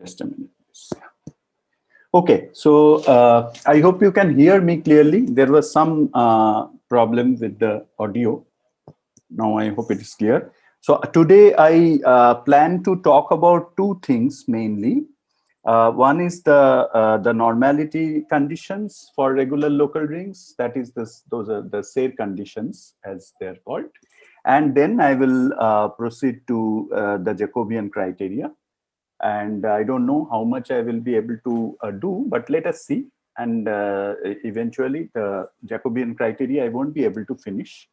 Just a minute. Okay, so I hope you can hear me clearly. There was some problem with the audio. Now I hope it is clear. So today I plan to talk about two things mainly. One is the normality conditions for regular local rings. That is those are the Sayre conditions as they're called. And then I will proceed to the Jacobian criteria. And I don't know how much I will be able to do, but let us see. And eventually the Jacobian criteria I won't be able to finish.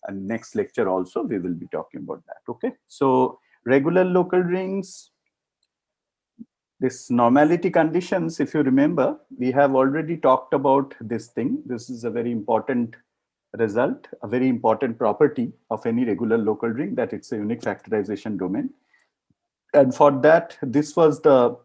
And next lecture also we will be talking about that. Okay, so regular local rings, this normality conditions, if you remember, we have already talked about this thing. This is a very important result, a very important property of any regular local ring, that it's a unique factorization domain. And for that, this was the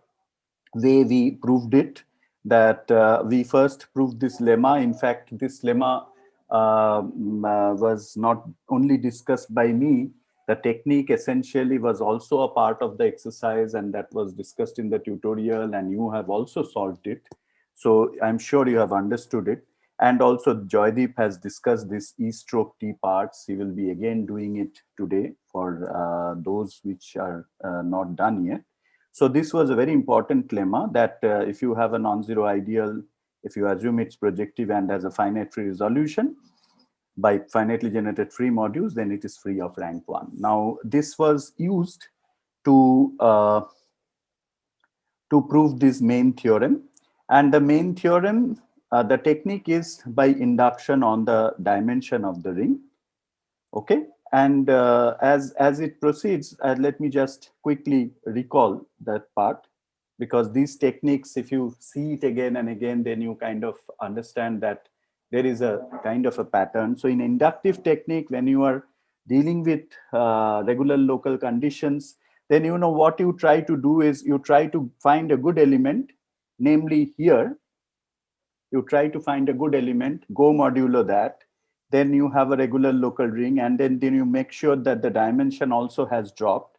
way we proved it, that we first proved this lemma. In fact, this lemma was not only discussed by me, the technique essentially was also a part of the exercise, and that was discussed in the tutorial, and you have also solved it. So I'm sure you have understood it. And also Joydeep has discussed this E stroke T parts. He will be again doing it today for those which are not done yet. So this was a very important lemma that if you have a non-zero ideal, if you assume it's projective and has a finite free resolution by finitely generated free modules, then it is free of rank 1. Now, this was used to prove this main theorem. And the main theorem, the technique is by induction on the dimension of the ring. Okay. And as it proceeds, let me just quickly recall that part, because these techniques, if you see it again and again, then you kind of understand that there is a kind of a pattern. So in inductive technique, when you are dealing with regular local conditions, then you know what you try to do is you try to find a good element, namely here, you try to find a good element, go modulo that, then you have a regular local ring, and then you make sure that the dimension also has dropped.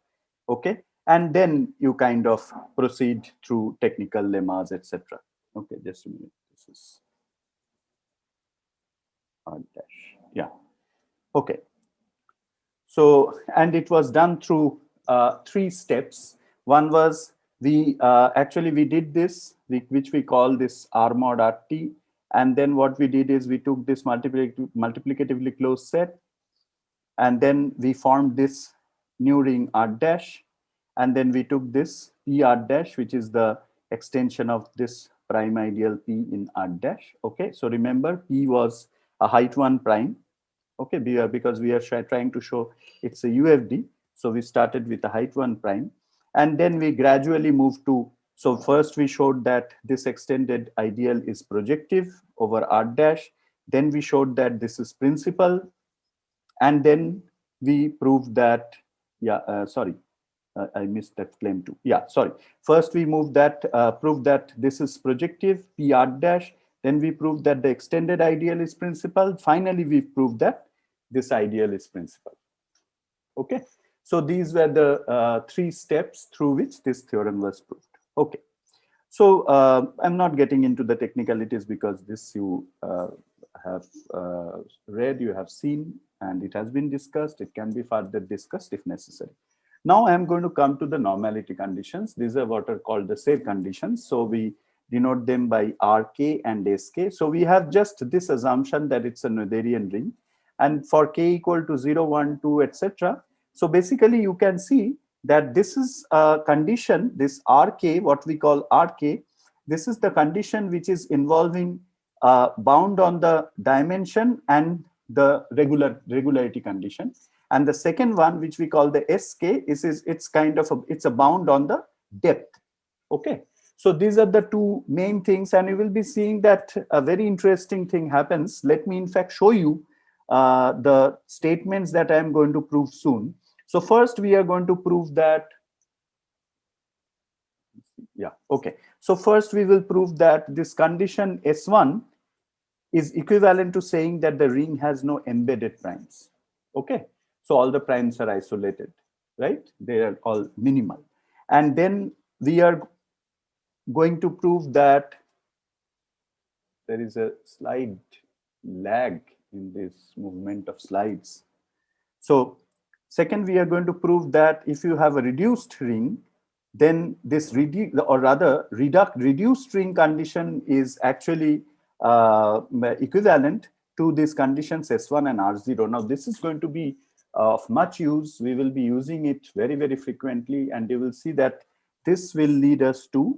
Okay, and then you kind of proceed through technical lemmas, etc. Okay, just a minute. This is R dash. Yeah. Okay. So, and it was done through 3 steps. One was we actually we did this, which we call this R mod RT. And then what we did is we took this multiplicatively closed set, and then we formed this new ring R dash, and then we took this P R dash, which is the extension of this prime ideal P in R dash. Okay, so remember P was a height 1 prime. Okay, because we are trying to show it's a UFD. So we started with a height 1 prime, and then we gradually moved to, so first we showed that this extended ideal is projective over R dash. Then we showed that this is principal. And then we proved that, I missed that claim too. Yeah, sorry. First we moved that, proved that this is projective, P R dash. Then we proved that the extended ideal is principal. Finally, we proved that this ideal is principal. Okay. So these were the 3 steps through which this theorem was proved. Okay. So I'm not getting into the technicalities, because this you have read, you have seen, and it has been discussed. It can be further discussed if necessary. Now I'm going to come to the normality conditions. These are what are called the Sayre conditions. So we denote them by RK and SK. So we have just this assumption that it's a Noetherian ring. And for k equal to 0, 1, 2, etc. So basically you can see that this is a condition, this RK, what we call RK, this is the condition which is involving bound on the dimension and the regularity condition. And the second one, which we call the SK, it's kind of it's a bound on the depth. Okay. So these are the 2 main things, and you will be seeing that a very interesting thing happens. Let me in fact show you the statements that I'm going to prove soon. So first we are going to prove that, yeah, okay. So first we will prove that this condition S1 is equivalent to saying that the ring has no embedded primes. Okay. So all the primes are isolated, right? They are all minimal. And then we are going to prove that there is a slide lag in this movement of slides. So second, we are going to prove that if you have a reduced ring, then this reduced ring condition is actually equivalent to these conditions S1 and R0. Now this is going to be of much use. We will be using it very, very frequently, and you will see that this will lead us to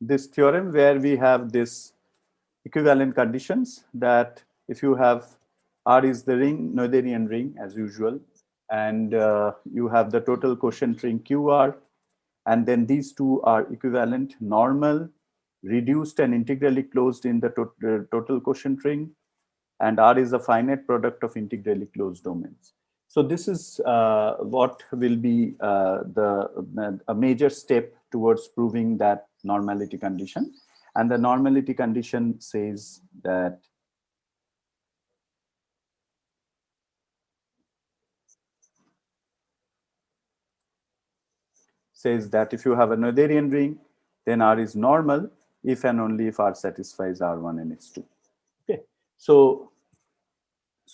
this theorem where we have this equivalent conditions that if you have R is the ring, Noetherian ring as usual, and you have the total quotient ring QR, and then these two are equivalent: normal, reduced, and integrally closed in the total quotient ring, and R is a finite product of integrally closed domains. So this is what will be a major step towards proving that normality condition. And the normality condition says that if you have a Noetherian ring, then R is normal if and only if R satisfies R1 and S2. Okay, so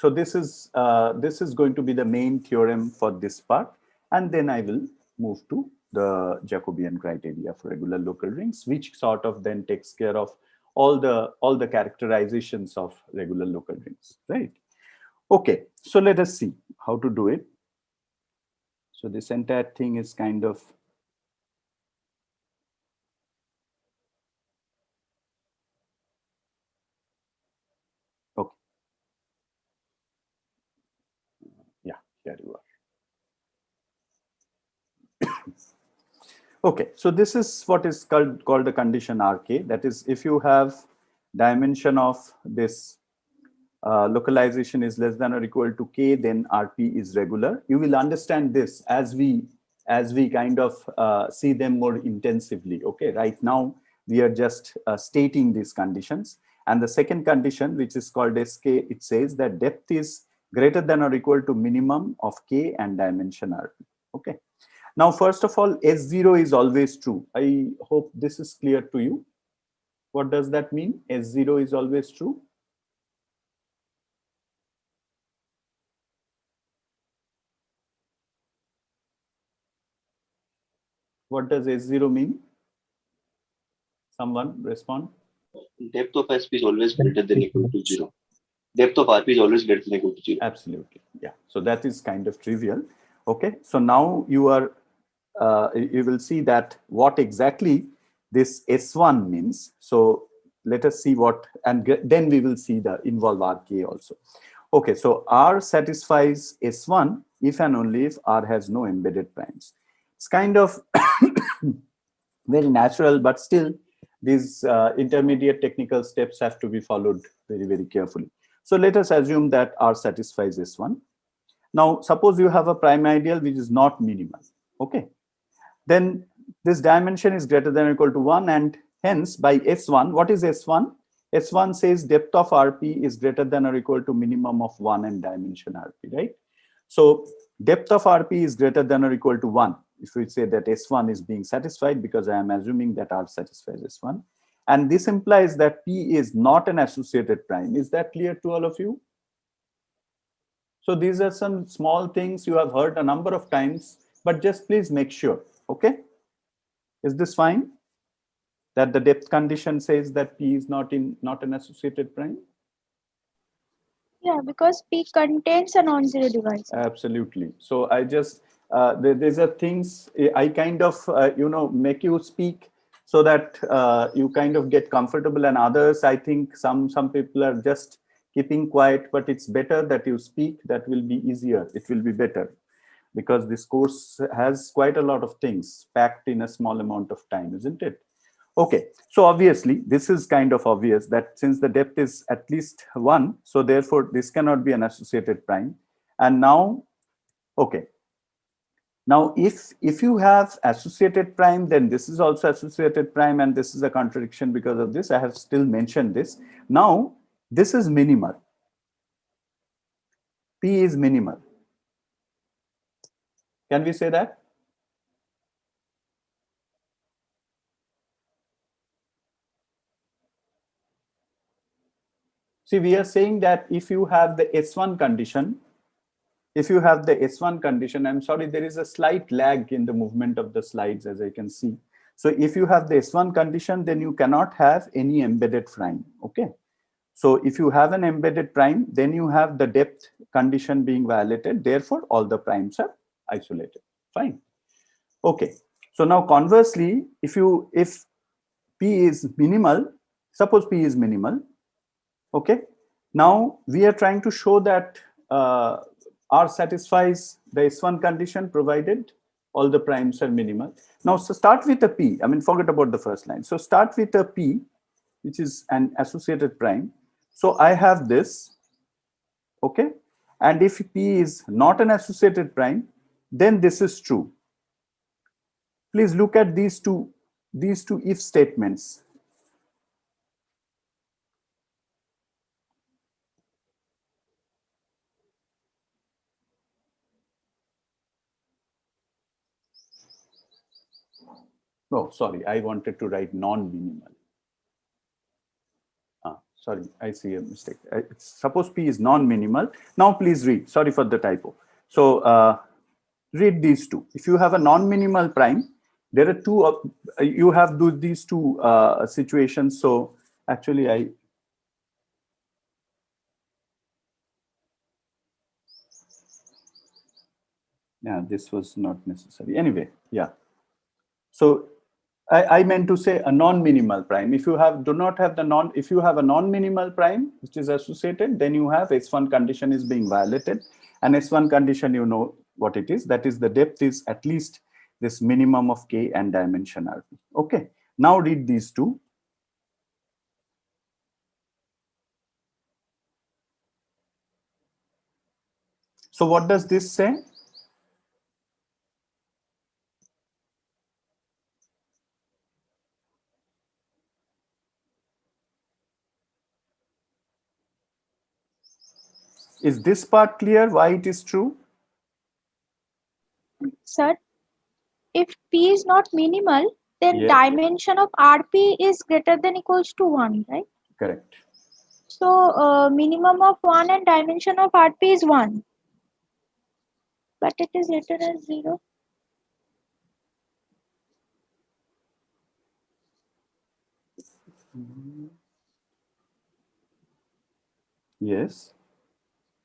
this is going to be the main theorem for this part, and then I will move to the Jacobian criteria for regular local rings, which sort of then takes care of all the characterizations of regular local rings, right? Okay, so let us see how to do it. So this entire thing is kind of okay. Yeah, here you are. Okay, so this is what is called the condition RK. That is, if you have dimension of this localization is less than or equal to K, then RP is regular. You will understand this as we kind of see them more intensively. Okay, right now we are just stating these conditions. And the second condition, which is called SK, it says that depth is greater than or equal to minimum of K and dimension RP. Okay. Now, first of all, S0 is always true. I hope this is clear to you. What does that mean? S0 is always true. What does S0 mean? Someone respond. Depth of SP is always greater than equal to 0. Depth of RP is always greater than equal to 0. Absolutely. Yeah. So that is kind of trivial. Okay. So now you are, you will see that what exactly this S1 means. So let us see what, and then we will see the involve RK also. Okay. So R satisfies S1 if and only if R has no embedded primes. It's kind of very natural, but still these intermediate technical steps have to be followed very, very carefully. So let us assume that R satisfies S1. Now, suppose you have a prime ideal which is not minimal. Okay. Then this dimension is greater than or equal to 1, and hence by S1, what is S1? S1 says depth of RP is greater than or equal to minimum of 1 and dimension RP, right? So depth of RP is greater than or equal to 1. If we say that S1 is being satisfied, because I am assuming that R satisfies S1. And this implies that P is not an associated prime. Is that clear to all of you? So these are some small things you have heard a number of times, but just please make sure, okay? Is this fine? That the depth condition says that P is not an associated prime? Yeah, because P contains a non-zero divisor. Absolutely. So I just, these are things I kind of, make you speak so that you kind of get comfortable, and others, I think some people are just keeping quiet, but it's better that you speak. That will be easier. It will be better because this course has quite a lot of things packed in a small amount of time, isn't it? Okay, so obviously this is kind of obvious that since the depth is at least 1, so therefore this cannot be an associated prime. And now, okay, now if you have associated prime, then this is also associated prime, and this is a contradiction because of this. I have still mentioned this. Now this is minimal. P is minimal. Can we say that? See, we are saying that if you have the S1 condition, I'm sorry, there is a slight lag in the movement of the slides, as I can see. So if you have the S1 condition, then you cannot have any embedded prime, okay? So if you have an embedded prime, then you have the depth condition being violated. Therefore, all the primes are isolated. Fine. Okay. So now conversely, if P is minimal, suppose P is minimal, okay? Now we are trying to show that R satisfies the S1 condition provided all the primes are minimal. Now, so start with a P. I mean, forget about the first line. So start with a P, which is an associated prime. So I have this, okay? And if P is not an associated prime, then this is true. Please look at these two if statements. Oh, sorry, I wanted to write non-minimal. Sorry, I see a mistake. Suppose P is non-minimal. Now please read, sorry for the typo. So read these two. If you have a non-minimal prime, there are two, you have these two situations. So actually yeah, this was not necessary. Anyway, yeah. So I meant to say a non-minimal prime. If you have if you have a non-minimal prime which is associated, then you have S1 condition is being violated, and S1 condition, you know what it is. That is, the depth is at least this minimum of K and dimension RP. Okay. Now read these two. So what does this say? Is this part clear why it is true? Sir, if P is not minimal, then Yes. dimension of RP is greater than equals to 1, right? Correct. So minimum of 1 and dimension of RP is 1. But it is written as 0. Yes.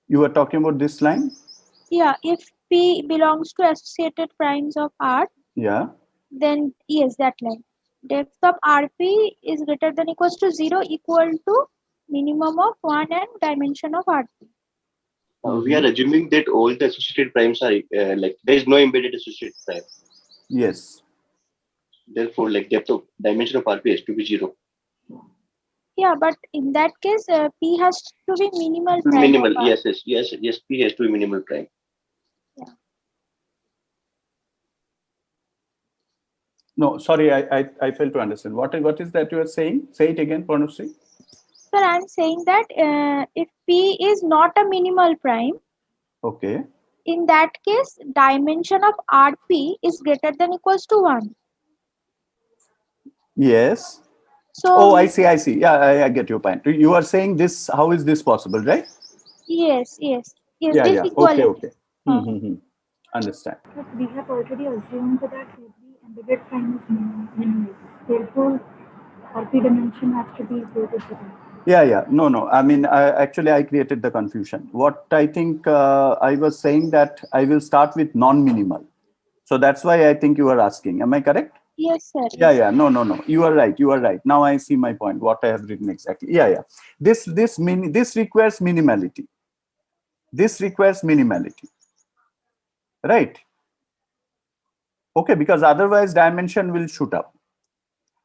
You are talking about this line? Yeah, if P belongs to associated primes of R, Yeah. then yes, that line. Depth of RP is greater than equals to 0 equal to minimum of 1 and dimension of RP. We are assuming that all the associated primes are like there is no embedded associated prime. Yes. Therefore, like depth of dimension of RP has to be 0. Yeah, but in that case, P has to be minimal prime. Minimal, of R. yes. P has to be minimal prime. Yeah. No, sorry, I failed to understand. What is that you are saying? Say it again, Pranusri. Sir, I'm saying that if P is not a minimal prime, Okay. in that case, dimension of RP is greater than equals to 1. Yes. So, Oh, I see. Yeah, I get your point. You are saying this, how is this possible, right? yes, Yeah, this yeah. equality. Okay. Understand. But we have already assumed that every embedded prime is minimal. Therefore, RP dimension has to be equal to 0. Yeah. No. I mean, actually, I created the confusion. What I think I was saying that I will start with non-minimal. So that's why I think you are asking. Am I correct? Yes, sir. Yeah. No. You are right. Now I see my point. What I have written exactly. Yeah. This requires minimality. This requires minimality. Right. Okay, because otherwise dimension will shoot up.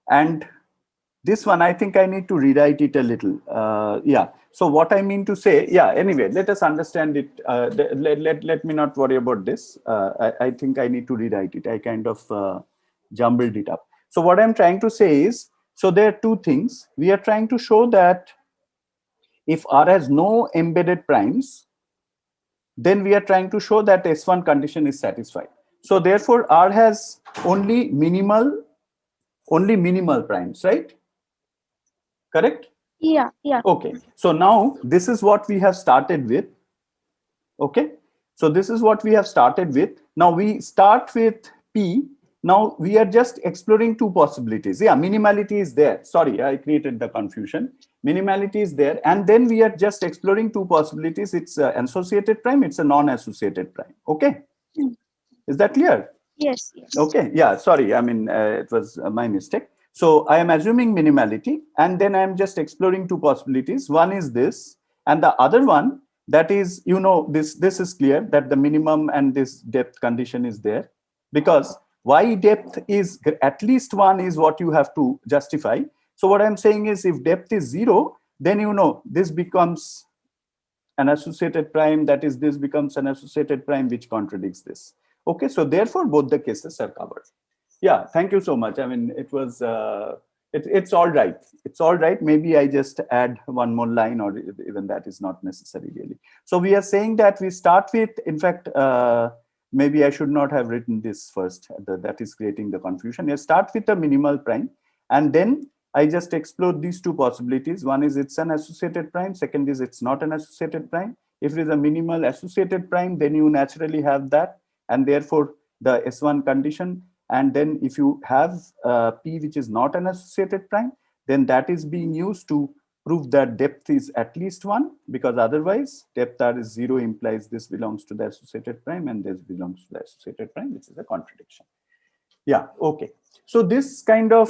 And this one, I think I need to rewrite it a little. Yeah. So what I mean to say, yeah, anyway, let us understand it. Let me not worry about this. I think I need to rewrite it. I kind of jumbled it up. So what I'm trying to say is, so there are two things. We are trying to show that if R has no embedded primes, then we are trying to show that S1 condition is satisfied. So therefore, R has only minimal primes, right? Correct? Yeah, yeah. Okay, so now this is what we have started with. Okay, so this is what we have started with. Now we start with P. Now we are just exploring two possibilities. Yeah, minimality is there. Sorry, I created the confusion. Minimality is there. And then we are just exploring two possibilities. It's an associated prime, it's a non-associated prime. Okay, Hmm. is that clear? Yes, yes. Okay, yeah, sorry. I mean, it was my mistake. So I am assuming minimality, and then I am just exploring two possibilities. One is this, and the other one, that is, you know, this is clear that the minimum and this depth condition is there, because why depth is at least one is what you have to justify. So what I'm saying is, if depth is 0, then you know this becomes an associated prime, that is, this becomes an associated prime which contradicts this. Okay, so therefore both the cases are covered. Yeah, thank you so much. I mean, it was it's all right. It's all right. Maybe I just add one more line, or even that is not necessary really. So we are saying that we start with, in fact, maybe I should not have written this first. That is creating the confusion. You start with a minimal prime, and then I just explored these two possibilities. One is it's an associated prime. Second is it's not an associated prime. If it is a minimal associated prime, then you naturally have that, and therefore the S1 condition. And then if you have P which is not an associated prime, then that is being used to prove that depth is at least 1, because otherwise depth R is 0 implies this belongs to the associated prime and this belongs to the associated prime, which is a contradiction. Yeah, okay. So this kind of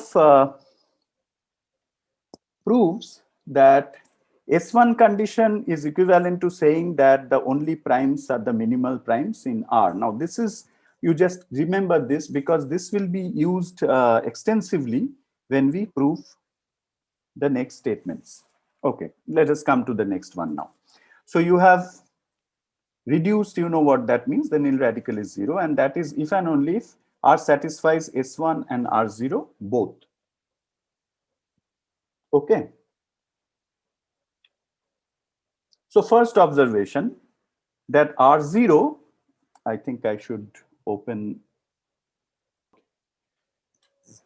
proves that S1 condition is equivalent to saying that the only primes are the minimal primes in R. Now this is, you just remember this, because this will be used extensively when we prove the next statements. Okay, let us come to the next one now. So you have reduced, you know what that means, the nil radical is 0, and that is if and only if R satisfies S1 and R0 both. Okay. So first observation, that R0, I think I should open.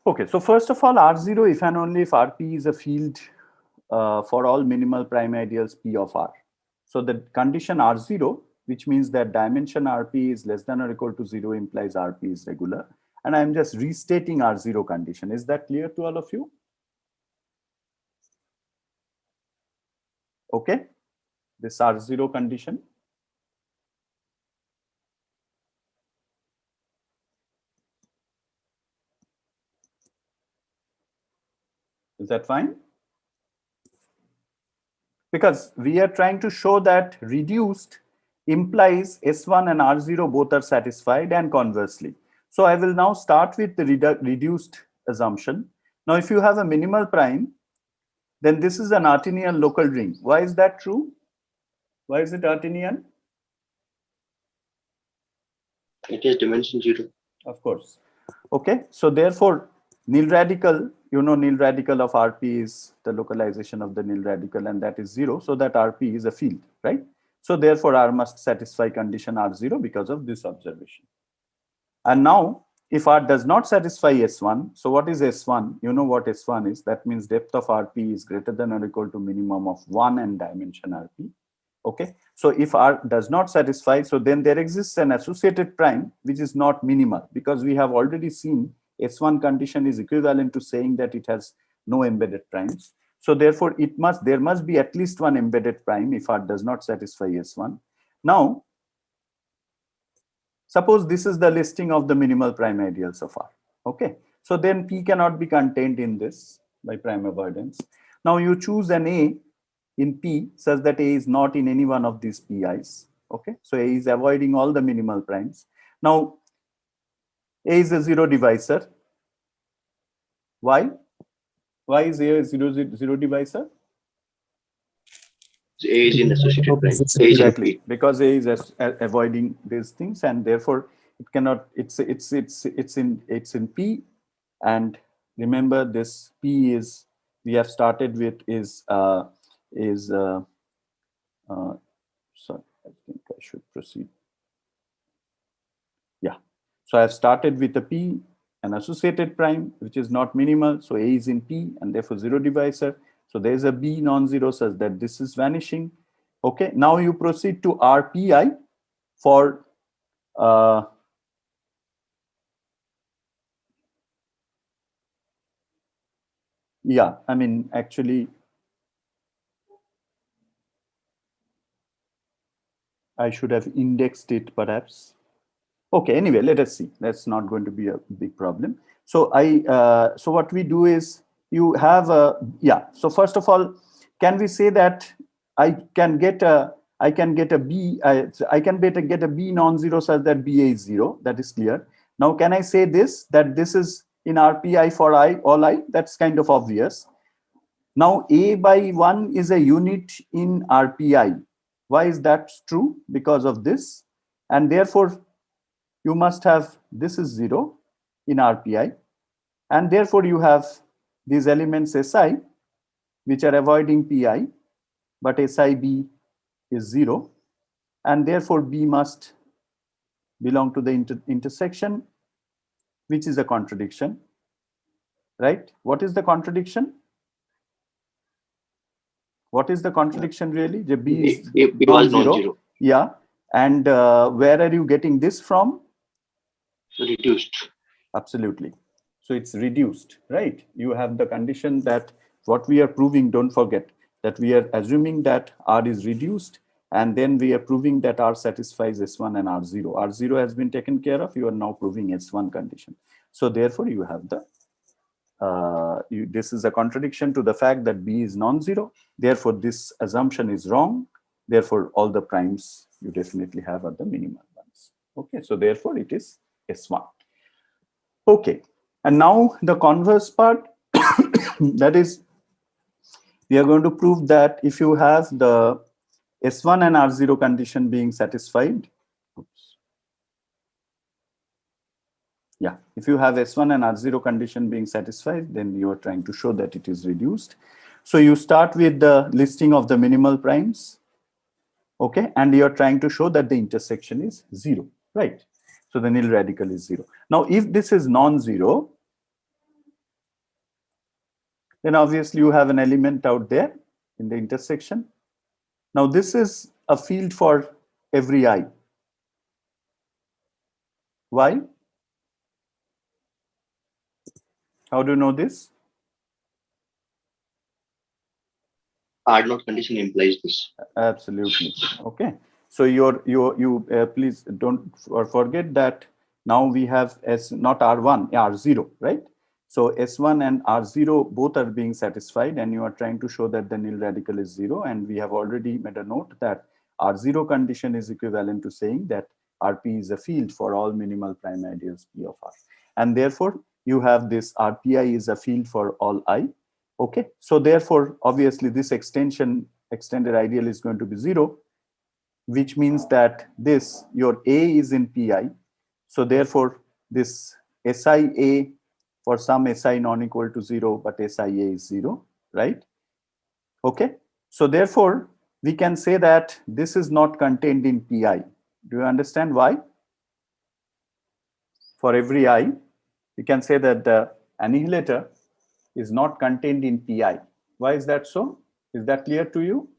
Okay, so first of all, R0, if and only if RP is a field for all minimal prime ideals P of R. So the condition R0, which means that dimension RP is less than or equal to 0, implies RP is regular. And I'm just restating R0 condition. Is that clear to all of you? Okay, this R0 condition. Is that fine? Because we are trying to show that reduced implies S1 and R0 both are satisfied, and conversely. So I will now start with the reduced assumption. Now, if you have a minimal prime, then this is an Artinian local ring. Why is that true? Why is it Artinian? It is dimension 0. Of course. Okay, so therefore, nil radical, you know, nil radical of RP is the localization of the nil radical, and that is 0. So that RP is a field, right? So therefore, R must satisfy condition R0 because of this observation. And now, if R does not satisfy S1, so what is S1? You know what S1 is. That means depth of RP is greater than or equal to minimum of 1 and dimension RP. Okay, so if R does not satisfy, so then there exists an associated prime which is not minimal, because we have already seen S1 condition is equivalent to saying that it has no embedded primes. So therefore, there must be at least one embedded prime if R does not satisfy S1. Now, suppose this is the listing of the minimal prime ideals of R. Okay, so then P cannot be contained in this by prime avoidance. Now you choose an A in P such that A is not in any one of these PIs. Okay, so A is avoiding all the minimal primes. Now A is a zero divisor. Why? Why is A a zero divisor? So A is in associated prime. A is in Exactly, P. because A is avoiding these things, and therefore it cannot. It's in P, and remember this P is, we have started with is sorry, I think I should proceed. Yeah, so I've started with a P, an associated prime, which is not minimal. So A is in P and therefore zero divisor. So there is a B non-zero such that this is vanishing. Okay, now you proceed to RPI for yeah, I mean, actually, I should have indexed it perhaps. Okay, anyway, let us see. That's not going to be a big problem. So so what we do is you have a, yeah. So first of all, can we say that I can get a B, I can get a B non-zero such that BA is 0. That is clear. Now, can I say this, that this is in RPI for all I? That's kind of obvious. Now, A by 1 is a unit in RPI. Why is that true? Because of this. And therefore, you must have, this is 0 in RPI. And therefore, you have these elements SI, which are avoiding PI, but SIB is 0. And therefore, B must belong to the intersection, which is a contradiction, right? What is the contradiction? What is the contradiction really? The B is B was non-zero. Yeah. And where are you getting this from? Reduced. Absolutely. So it's reduced, right? You have the condition that what we are proving, don't forget that we are assuming that R is reduced, and then we are proving that R satisfies S1 and R0. R0 has been taken care of. You are now proving S1 condition. So therefore, you have the this is a contradiction to the fact that B is non-zero. Therefore, this assumption is wrong. Therefore, all the primes you definitely have are the minimal ones. Okay, so therefore it is S1. Okay, and now the converse part, that is, we are going to prove that if you have the S1 and R0 condition being satisfied, yeah, if you have S1 and R0 condition being satisfied, then you are trying to show that it is reduced. So you start with the listing of the minimal primes, okay, and you are trying to show that the intersection is 0, right? So the nil radical is 0. Now, if this is non-zero, then obviously you have an element out there in the intersection. Now, this is a field for every I. Why? How do you know this? R naught condition implies this. Absolutely. Okay. So please don't forget that now we have S not R1, R0, right? So S1 and R0 both are being satisfied, and you are trying to show that the nil radical is 0. And we have already made a note that R0 condition is equivalent to saying that RP is a field for all minimal prime ideals P of R. And therefore, you have this RPI is a field for all I. Okay, so therefore, obviously, this extended ideal is going to be 0, which means that this, your A is in PI. So therefore, this SIA for some SI non-equal to 0, but SIA is 0, right? Okay, so therefore, we can say that this is not contained in PI. Do you understand why? For every I, we can say that the annihilator is not contained in PI. Why is that so? Is that clear to you?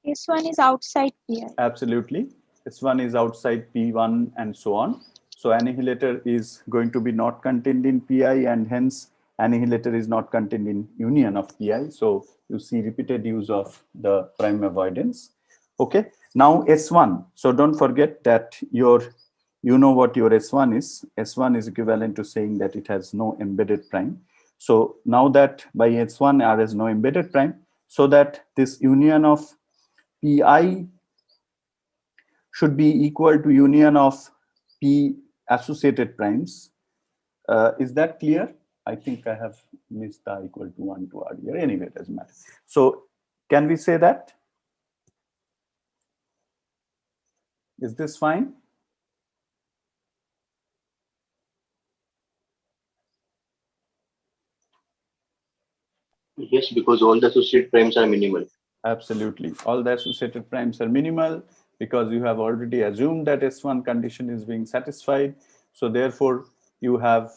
S1 is outside PI. Absolutely. S1 is outside P1 and so on. So annihilator is going to be not contained in PI, and hence annihilator is not contained in union of PI. So you see repeated use of the prime avoidance. Okay. Now S1. So don't forget that you know what your S1 is. S1 is equivalent to saying that it has no embedded prime. So now that by S1 R has no embedded prime, so that this union of PI should be equal to union of P associated primes. Is that clear? I think I have missed the equal to 1 to R here. Anyway, it doesn't matter. So can we say that? Is this fine? Yes, because all the associated primes are minimal. Absolutely. All the associated primes are minimal because you have already assumed that S1 condition is being satisfied. So therefore, you have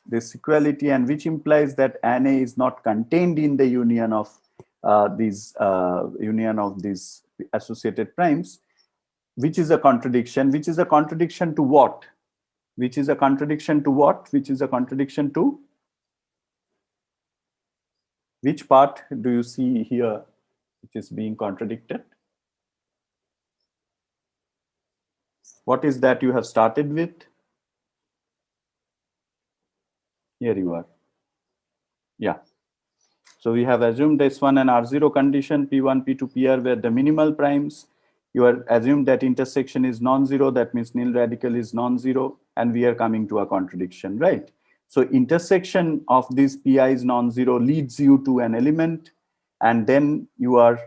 this equality, and which implies that NA is not contained in the union of these union of these associated primes, which is a contradiction. Which is a contradiction to what? Which is a contradiction to what? Which is a contradiction to which part do you see here which is being contradicted? What is that you have started with? Here you are. Yeah. So we have assumed S1 and R0 condition, P1, P2, PR were the minimal primes. You are assumed that intersection is non-zero, that means nil radical is non-zero, and we are coming to a contradiction, right? So intersection of these Pi is non-zero leads you to an element, and then you are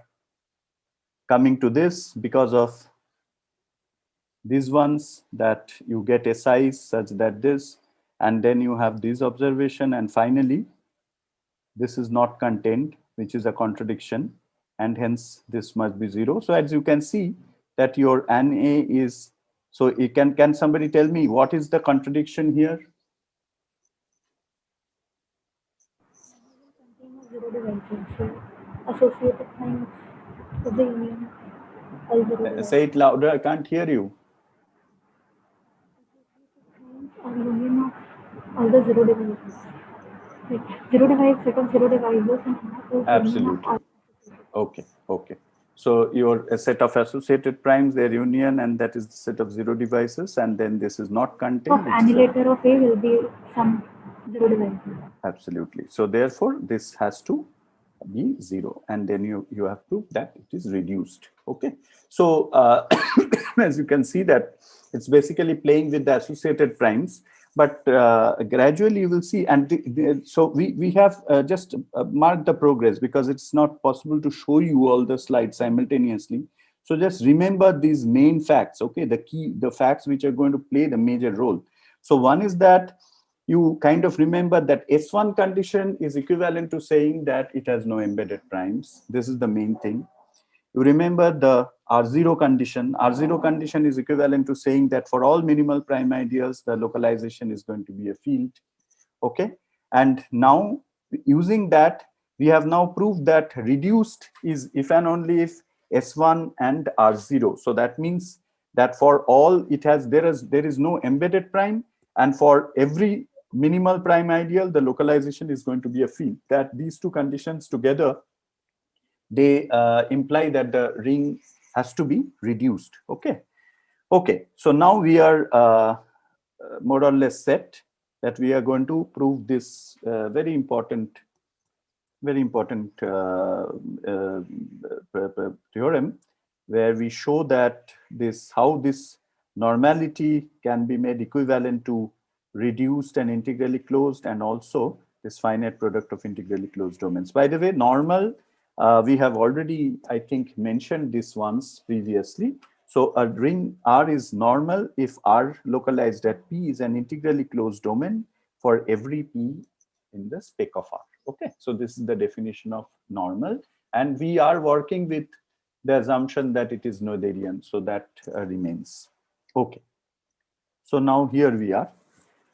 coming to this because of these ones that you get SIs such that this, and then you have this observation, and finally this is not contained, which is a contradiction, and hence this must be zero. So as you can see that your NA is, so it can somebody tell me what is the contradiction here? Zero divisor. So associated times of the union are zero divisor. Say it louder, I can't hear you. Are union of all the zero divisors. Like zero divisor set of zero divisors and Absolutely. Okay, okay. So your a set of associated primes, their union, and that is the set of zero divisors, and then this is not contained. Of annihilator of A will be some zero divisor. Absolutely. So therefore, this has to be zero, and then you have proved that it is reduced. Okay. So as you can see that it's basically playing with the associated primes, but gradually you will see, and so we have just marked the progress because it's not possible to show you all the slides simultaneously. So just remember these main facts, okay, the facts which are going to play the major role. So one is that you kind of remember that S1 condition is equivalent to saying that it has no embedded primes. This is the main thing. You remember the R0 condition. R0 condition is equivalent to saying that for all minimal prime ideals, the localization is going to be a field. Okay. And now using that, we have now proved that reduced is if and only if S1 and R0. So that means that for all it has, there is no embedded prime, and for every minimal prime ideal, the localization is going to be a field. That these two conditions together, they imply that the ring has to be reduced. Okay. Okay. So now we are more or less set that we are going to prove this very important theorem, where we show that how this normality can be made equivalent to reduced and integrally closed, and also this finite product of integrally closed domains. By the way, normal, we have already, I think, mentioned this once previously. So a ring R is normal if R localized at P is an integrally closed domain for every P in the spec of R. Okay, so this is the definition of normal, and we are working with the assumption that it is Noetherian, so that remains. Okay, so now here we are.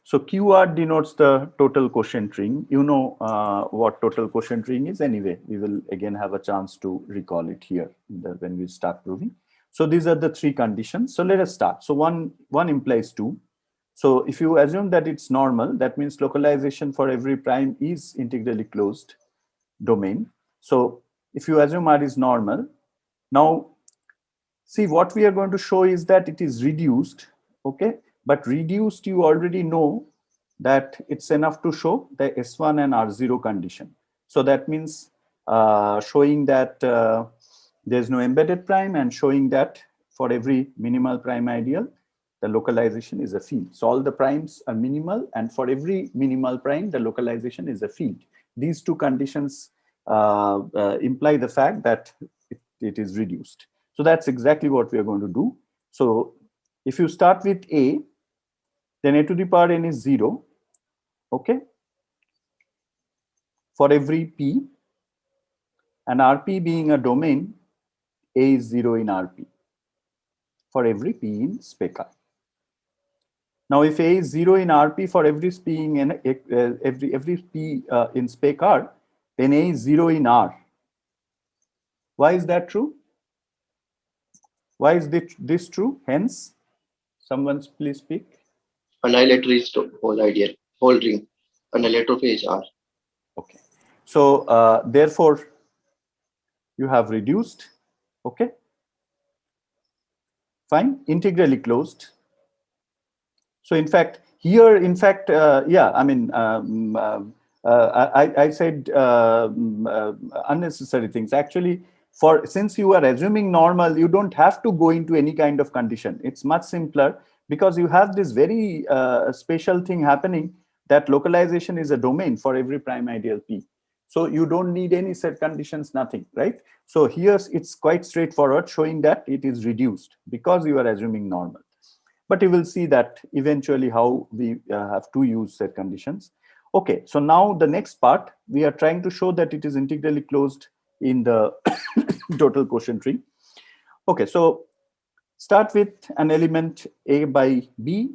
So QR denotes the total quotient ring. You know what total quotient ring is anyway. We will again have a chance to recall it here when we start proving. So these are the three conditions. So let us start. So one implies two. So if you assume that it's normal, that means localization for every prime is integrally closed domain. So if you assume R is normal, now see what we are going to show is that it is reduced. Okay. But reduced, you already know that it's enough to show the S1 and R0 condition. So that means showing that there's no embedded prime, and showing that for every minimal prime ideal, the localization is a field. So all the primes are minimal, and for every minimal prime, the localization is a field. These two conditions imply the fact that it is reduced. So that's exactly what we are going to do. So if you start with A, then A to the power n is 0, okay, for every P, and Rp being a domain, A is 0 in Rp for every P in spec R. Now, if A is 0 in Rp for every P in every P in spec R, then A is 0 in R Why is that true? Why is this true? Hence, someone please speak. Annihilator is the whole ideal, whole ring. Annihilator phase R. Okay. So therefore, you have reduced. Okay. Fine. Integrally closed. So in fact, here, yeah, I mean, I said unnecessary things. Actually, since you are assuming normal, you don't have to go into any kind of condition. It's much simpler because you have this very special thing happening, that localization is a domain for every prime ideal P. So you don't need any set conditions, nothing, right? So here it's quite straightforward, showing that it is reduced because you are assuming normal. But you will see that eventually how we have to use set conditions. Okay, so now the next part, we are trying to show that it is integrally closed in the total quotient ring. Okay, so start with an element A by B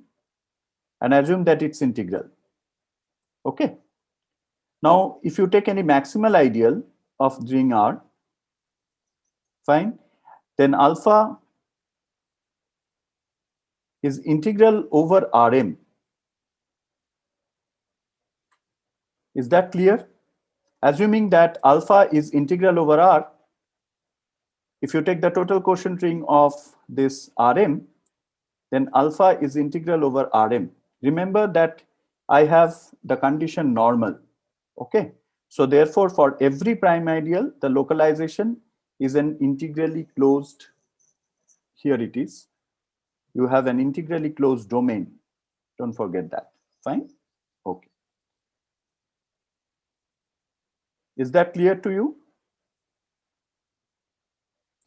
and assume that it's integral. Okay. Now, if you take any maximal ideal of ring R, fine, then alpha is integral over Rm. Is that clear? Assuming that alpha is integral over R, if you take the total quotient ring of this Rm, then alpha is integral over Rm. Remember that I have the condition normal. Okay. So therefore, for every prime ideal, the localization is an integrally closed. Here it is. You have an integrally closed domain. Don't forget that. Fine. Okay. Is that clear to you?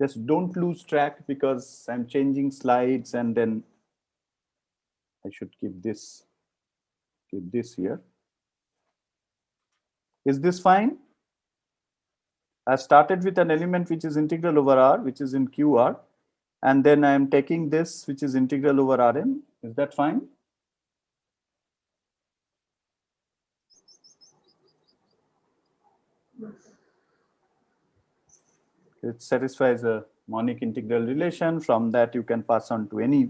Just don't lose track, because I'm changing slides and then I should keep this here. Is this fine? I started with an element which is integral over R, which is in QR, and then I am taking this, which is integral over Rm. Is that fine? It satisfies a monic integral relation. From that, you can pass on to any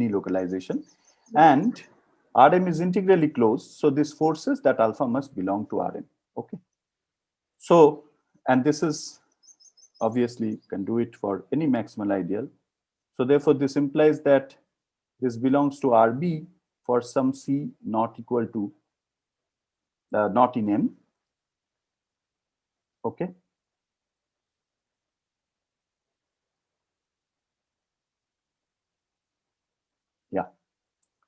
localization. And Rm is integrally closed, so this forces that alpha must belong to Rm. Okay. So, and this is obviously you can do it for any maximal ideal. So therefore, this implies that this belongs to Rb for some C not equal to not in M. Okay. Yeah.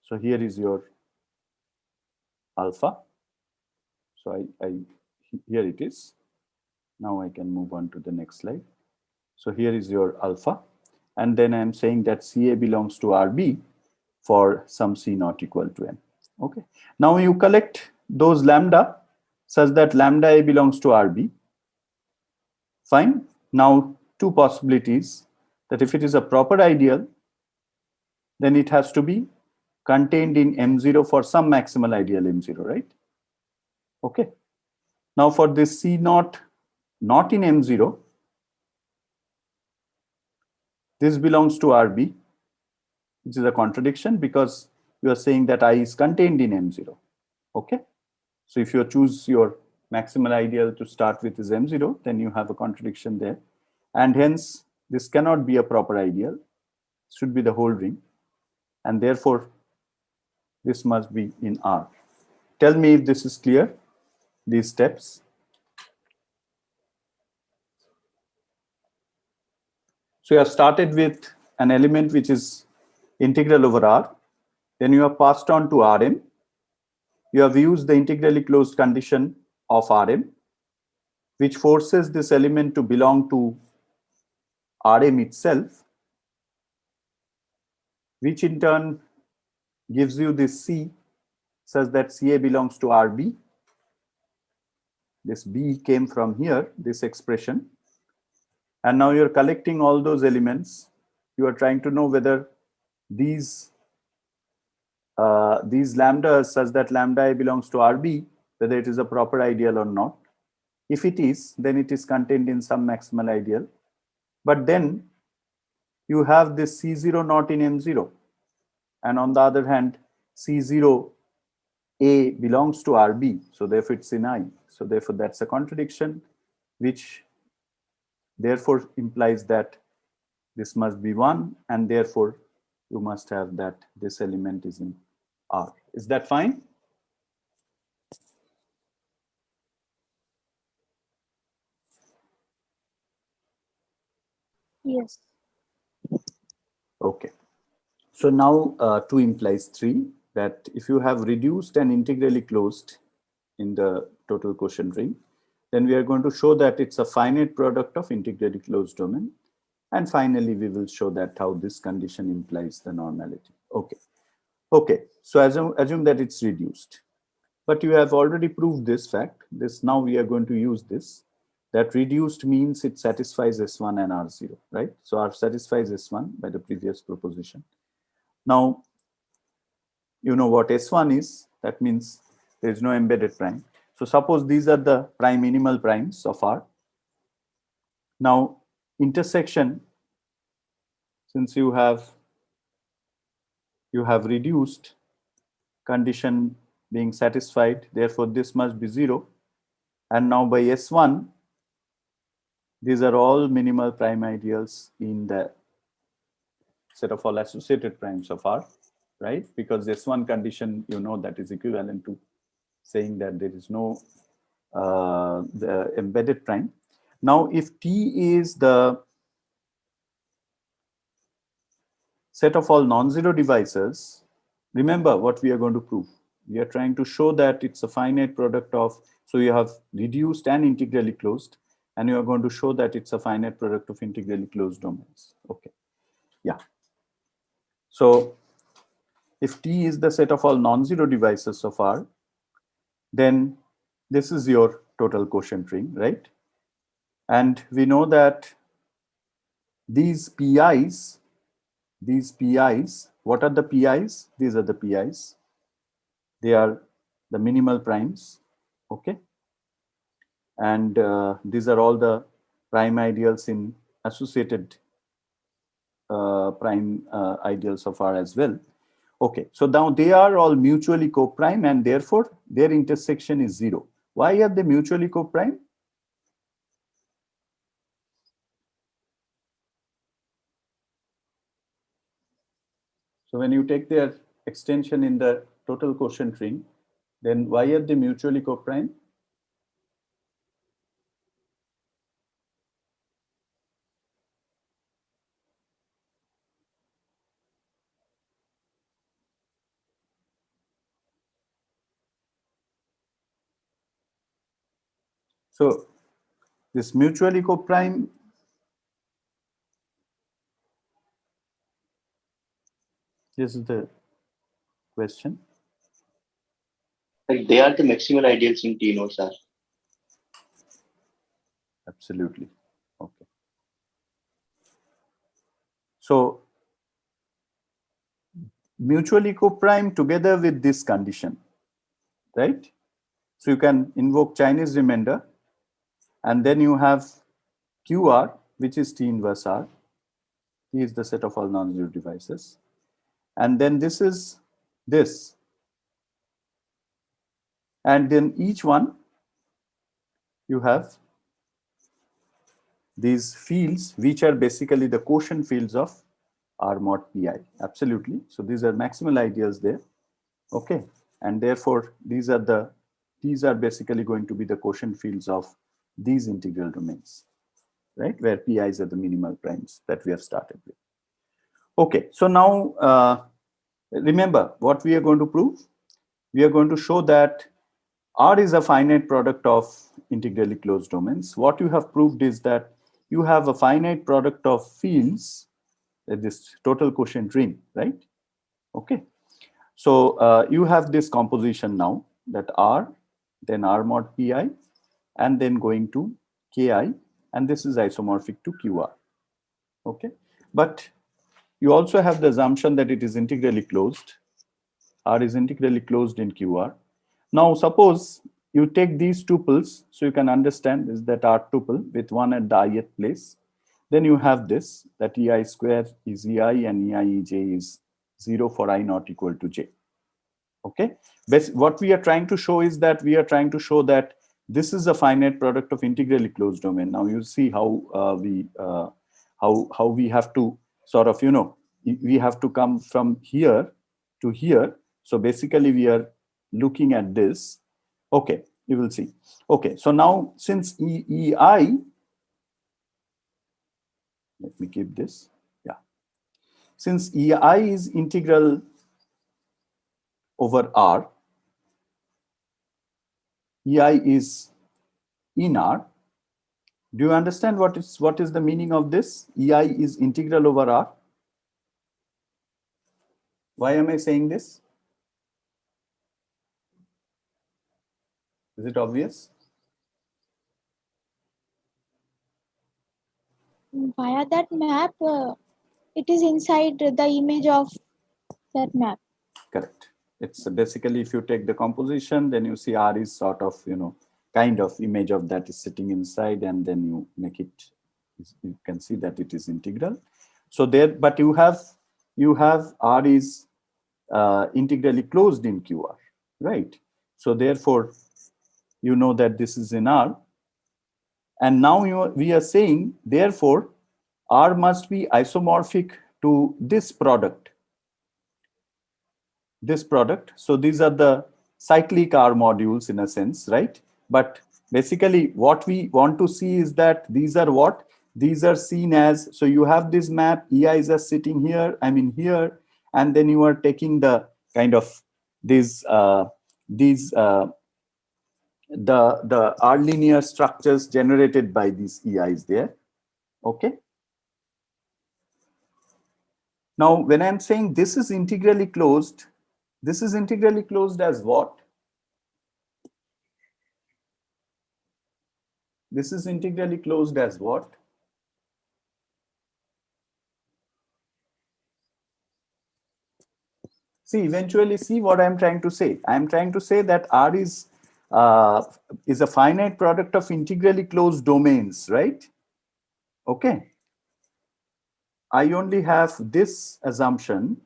So here is your alpha. So here it is. Now I can move on to the next slide. So here is your alpha. And then I'm saying that Ca belongs to Rb for some C not equal to M. Okay. Now you collect those lambda such that lambda A belongs to Rb. Fine. Now two possibilities, that if it is a proper ideal, then it has to be contained in M0 for some maximal ideal M0, right? Okay. Now for this C not in M0, this belongs to Rb, which is a contradiction because you are saying that I is contained in M0. Okay. So if you choose your maximal ideal to start with is M0, then you have a contradiction there. And hence, this cannot be a proper ideal. It should be the whole ring. And therefore, this must be in R. Tell me if this is clear, these steps. So you have started with an element which is integral over R. Then you have passed on to Rm. You have used the integrally closed condition of Rm, which forces this element to belong to Rm itself, which in turn gives you this C such that Ca belongs to Rb. This B came from here, this expression. And now you're collecting all those elements. You are trying to know whether these lambdas such that lambda A belongs to Rb, whether it is a proper ideal or not. If it is, then it is contained in some maximal ideal. But then you have this C0 not in M0. And on the other hand, C0 A belongs to RB. So therefore it's in I. So therefore that's a contradiction, which therefore implies that this must be 1, and therefore you must have that this element is in R. Is that fine? Yes. Okay. So now 2 implies 3, that if you have reduced and integrally closed in the total quotient ring, then we are going to show that it's a finite product of integrally closed domain. And finally, we will show that how this condition implies the normality. Okay. Okay. So assume that it's reduced. But you have already proved this fact. Now we are going to use this. That reduced means it satisfies S1 and R0, right? So R satisfies S1 by the previous proposition. Now, you know what S1 is. That means there is no embedded prime. So suppose these are the prime minimal primes of R. Now, intersection, since you have reduced condition being satisfied, therefore this must be 0. And now by S1, these are all minimal prime ideals in the set of all associated primes of R, right? Because S1 condition, you know, that is equivalent to saying that there is no the embedded prime. Now, if T is the set of all non-zero devices, remember what we are going to prove. We are trying to show that it's a finite product of, so you have reduced and integrally closed, and you are going to show that it's a finite product of integrally closed domains. Okay. Yeah. So if T is the set of all non-zero devices of R, then this is your total quotient ring, right? And we know that these PIs, what are the PIs? These are the PIs. They are the minimal primes, okay? And these are all the prime ideals in associated prime ideals of R as well. Okay, so now they are all mutually co-prime, and therefore their intersection is 0. Why are they mutually co-prime? So when you take their extension in the total quotient ring, then why are they mutually co-prime? So this mutually co-prime, this is the question. Like they are the maximal ideals in T nodes, sir. Absolutely. Okay. So mutually co-prime together with this condition, right? So you can invoke Chinese remainder, and then you have QR, which is T inverse R. T is the set of all non-zero devices. And then this is this. And then each one, you have these fields, which are basically the quotient fields of R mod Pi. Absolutely. So these are maximal ideals there. Okay. And therefore, these are basically going to be the quotient fields of these integral domains, right? Where Pi's are the minimal primes that we have started with. Okay. So now, remember what we are going to prove. We are going to show that R is a finite product of integrally closed domains. What you have proved is that you have a finite product of fields, this total quotient ring, right? Okay. So you have this composition now, that R, then R mod Pi, and then going to Ki, and this is isomorphic to QR. Okay. But you also have the assumption that it is integrally closed. R is integrally closed in QR. Now, suppose you take these tuples, so you can understand is that R tuple with one at the ith place. then you have this, that ei square is ei and eij is 0 for I not equal to j. Okay, what we are trying to show is that we are trying to show that this is a finite product of integrally closed domain. Now you see how we have to sort of, you know, we have to come from here to here. So basically we are looking at this. Okay, you will see. Okay, so now since ei, let me keep this. Yeah, since ei is integral over R, ei is in R. Do you understand what is the meaning of this? ei is integral over R. Why am I saying this? Is it obvious? Via that map, it is inside the image of that map. Correct. It's basically, if you take the composition, then you see R is sort of, you know, kind of image of that is sitting inside, and then you make it, you can see that it is integral. So there, but you have R is integrally closed in QR, right? So therefore, you know that this is in R. And now we are saying, therefore, R must be isomorphic to this product. This product. So these are the cyclic R modules in a sense, right? But basically what we want to see is that these are what? These are seen as, so you have this map, EI is sitting here, I mean here, and then you are taking the kind of the R linear structures generated by these EIs there. Okay. Now, when I'm saying this is integrally closed, this is integrally closed as what? This is integrally closed as what? See, eventually, see what I'm trying to say. I'm trying to say that R is a finite product of integrally closed domains, right? Okay. I only have this assumption.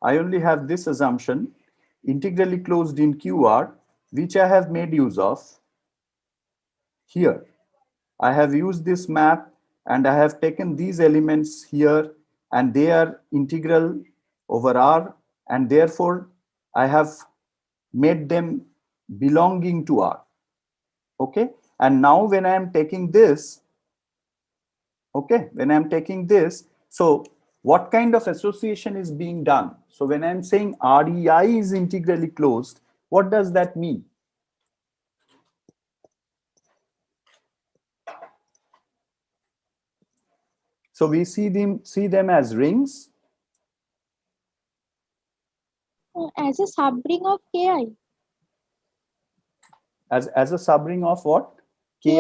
I only have this assumption, integrally closed in QR, which I have made use of here. I have used this map and I have taken these elements here, and they are integral over R, and therefore I have made them belonging to R. Okay. And now when I am taking this, okay, when I'm taking this, so what kind of association is being done? So when I'm saying REI is integrally closed, what does that mean? So we see them as rings. As a subring of Ki. As a subring of what? Ki.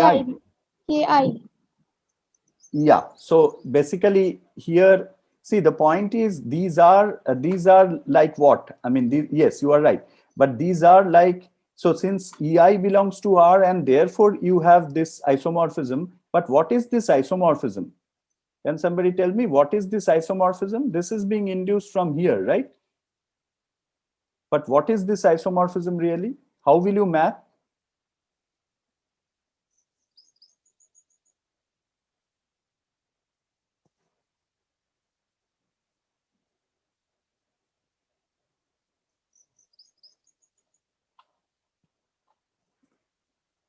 Yeah. So basically here, see, the point is these are like what? I mean, yes, you are right. But these are like, so since EI belongs to R and therefore you have this isomorphism. But what is this isomorphism? Can somebody tell me what is this isomorphism? This is being induced from here, right? But what is this isomorphism really? How will you map?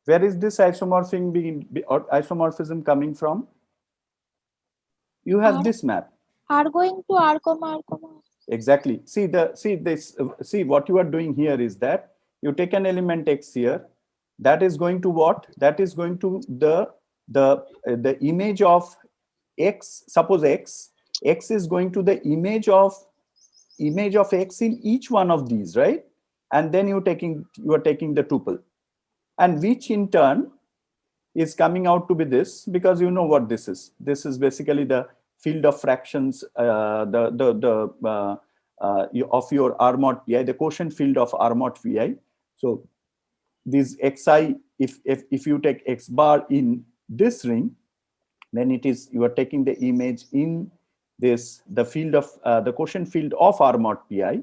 Where is this isomorphism coming from? You have R. this map. R going to R comma R comma. Exactly. See what you are doing here is that you take an element X here. That is going to what? That is going to the image of X. Suppose X is going to the image of X in each one of these, right? And then you are taking the tuple, and which in turn is coming out to be this, because you know what this is. This is basically the field of fractions, of your R mod Pi, the quotient field of R mod Pi. So this xi, if you take x bar in this ring, then it is, you are taking the image in this, the field of the quotient field of R mod pi,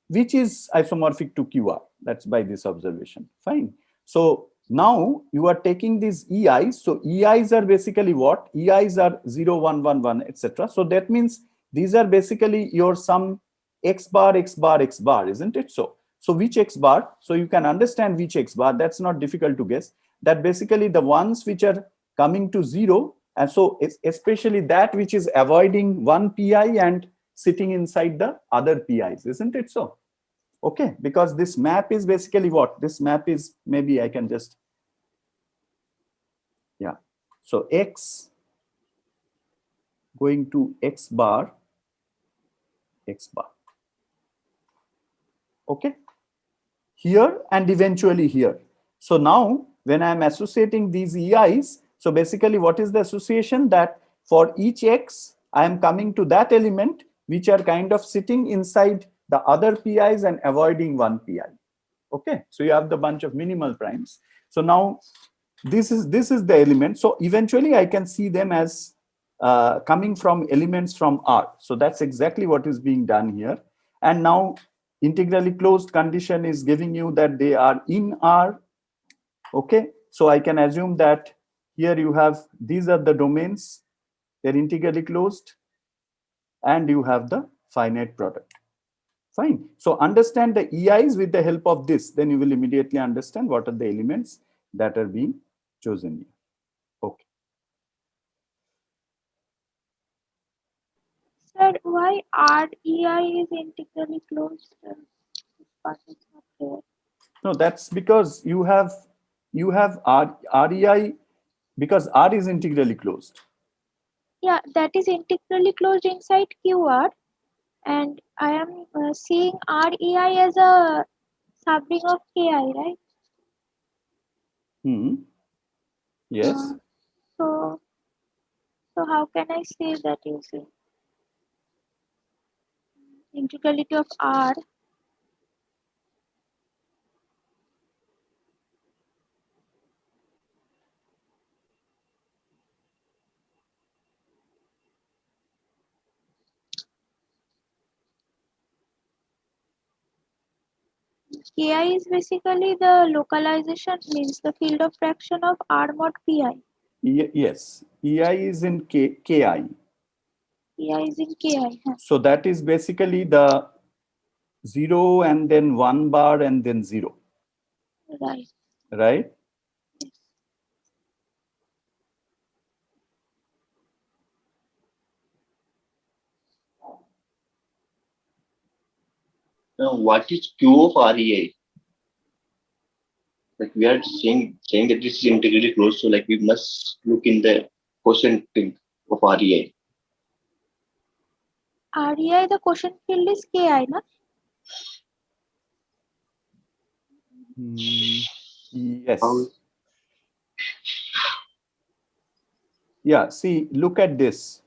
which is isomorphic to QR. That's by this observation. Fine. So now you are taking these EIs. So EIs are basically what? EIs are 0, 1, 1, 1, etc. So that means these are basically your some x bar, x bar, x bar, isn't it? So which x bar? So you can understand which x bar. That's not difficult to guess. That basically the ones which are coming to 0, and so it's especially that which is avoiding one pi and sitting inside the other pi's, isn't it so? Okay, because this map is basically what? This map is, maybe I can just, yeah. So x going to x bar, x bar. Okay, here and eventually here. So now when I'm associating these EIs, so basically what is the association? That for each x, I am coming to that element which are kind of sitting inside the other pi's and avoiding one pi. Okay, so you have the bunch of minimal primes. So now this is the element. So eventually I can see them as coming from elements from R. So that's exactly what is being done here. And now integrally closed condition is giving you that they are in R. Okay, so I can assume that here you have, these are the domains, they're integrally closed, and you have the finite product. Fine. So understand the EIs with the help of this, then you will immediately understand what are the elements that are being chosen here. Okay. Sir, why REI is integrally closed? This part is not clear. No, that's because you have REI, because R is integrally closed. Yeah, that is integrally closed inside QR, and I am seeing REI as a subring of KI, right? Yes. So how can I say that using integrality of R? KI is basically the localization, means the field of fraction of R mod PI. Yes. EI is in KI. PI is in KI. Huh? So that is basically the 0 and then 1 bar and then 0. Right. Right? Now, what is Q of REI? Like we are saying that this is integrally closed, so like we must look in the quotient thing of REI. REI, the quotient field is KI, na? Yes. How? Yeah, see, look at this.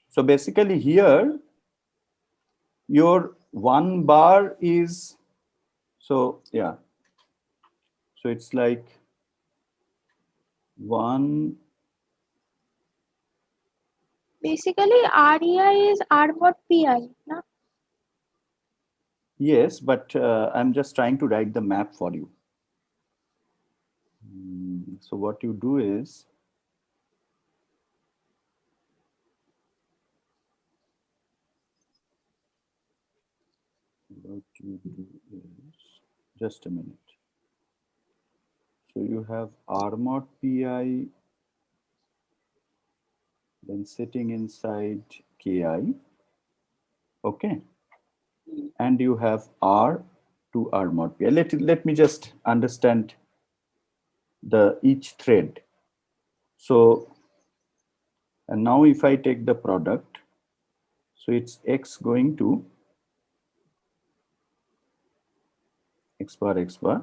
So basically here, your 1 bar is, so yeah. So it's like 1. Basically, REI is R mod PI, na? Yes, but I'm just trying to write the map for you. So what you do is, just a minute. So you have R mod pi, then sitting inside ki, okay, and you have R to R mod pi. Let me just understand the each thread. So, and now if I take the product, so it's x going to x bar, x bar.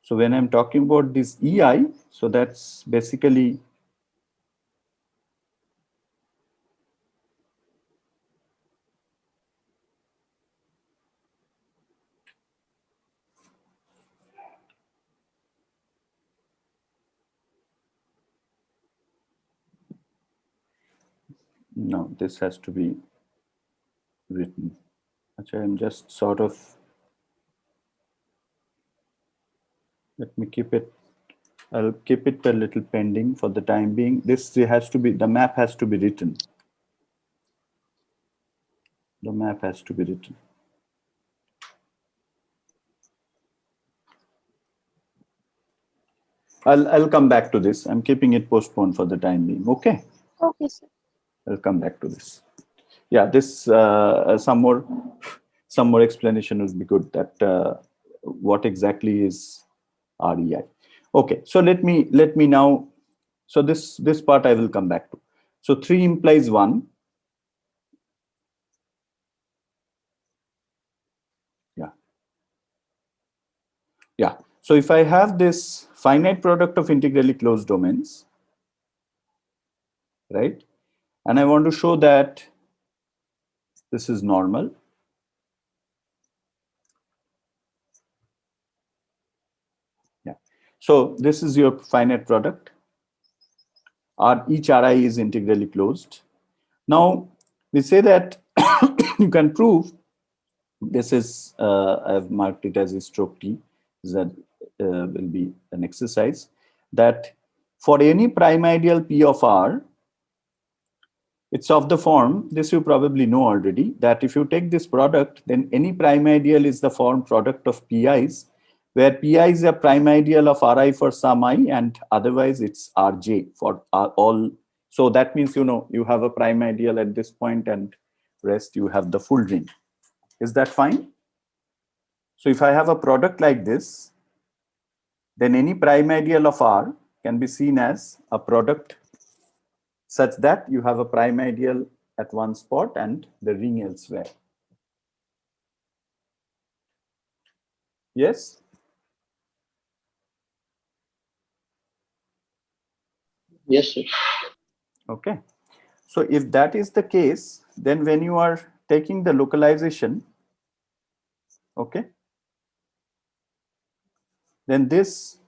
So when I'm talking about this EI, so that's basically No, this has to be written. Actually, I'm just sort of, let me keep it, I'll keep it a little pending for the time being. This has to be, the map has to be written. The map has to be written. I'll come back to this. I'm keeping it postponed for the time being. Okay. Okay, sir. I'll come back to this. Yeah, this some more explanation would be good, that what exactly is REI. Okay, so let me now. So this part I will come back to. So 3 implies 1. Yeah. Yeah. So if I have this finite product of integrally closed domains, right, and I want to show that this is normal. Yeah. So this is your finite product. Each Ri is integrally closed. Now we say that you can prove this is, I've marked it as a stroke T, that will be an exercise, that for any prime ideal P of R, it's of the form, this you probably know already, that if you take this product, then any prime ideal is the form product of PIs, where PI is a prime ideal of Ri for some I, and otherwise it's Rj for all. So that means, you have a prime ideal at this point, and rest you have the full ring. Is that fine? So if I have a product like this, then any prime ideal of R can be seen as a product such that you have a prime ideal at one spot and the ring elsewhere. Yes? Yes, sir. Okay. So if that is the case, then when you are taking the localization, okay, then this,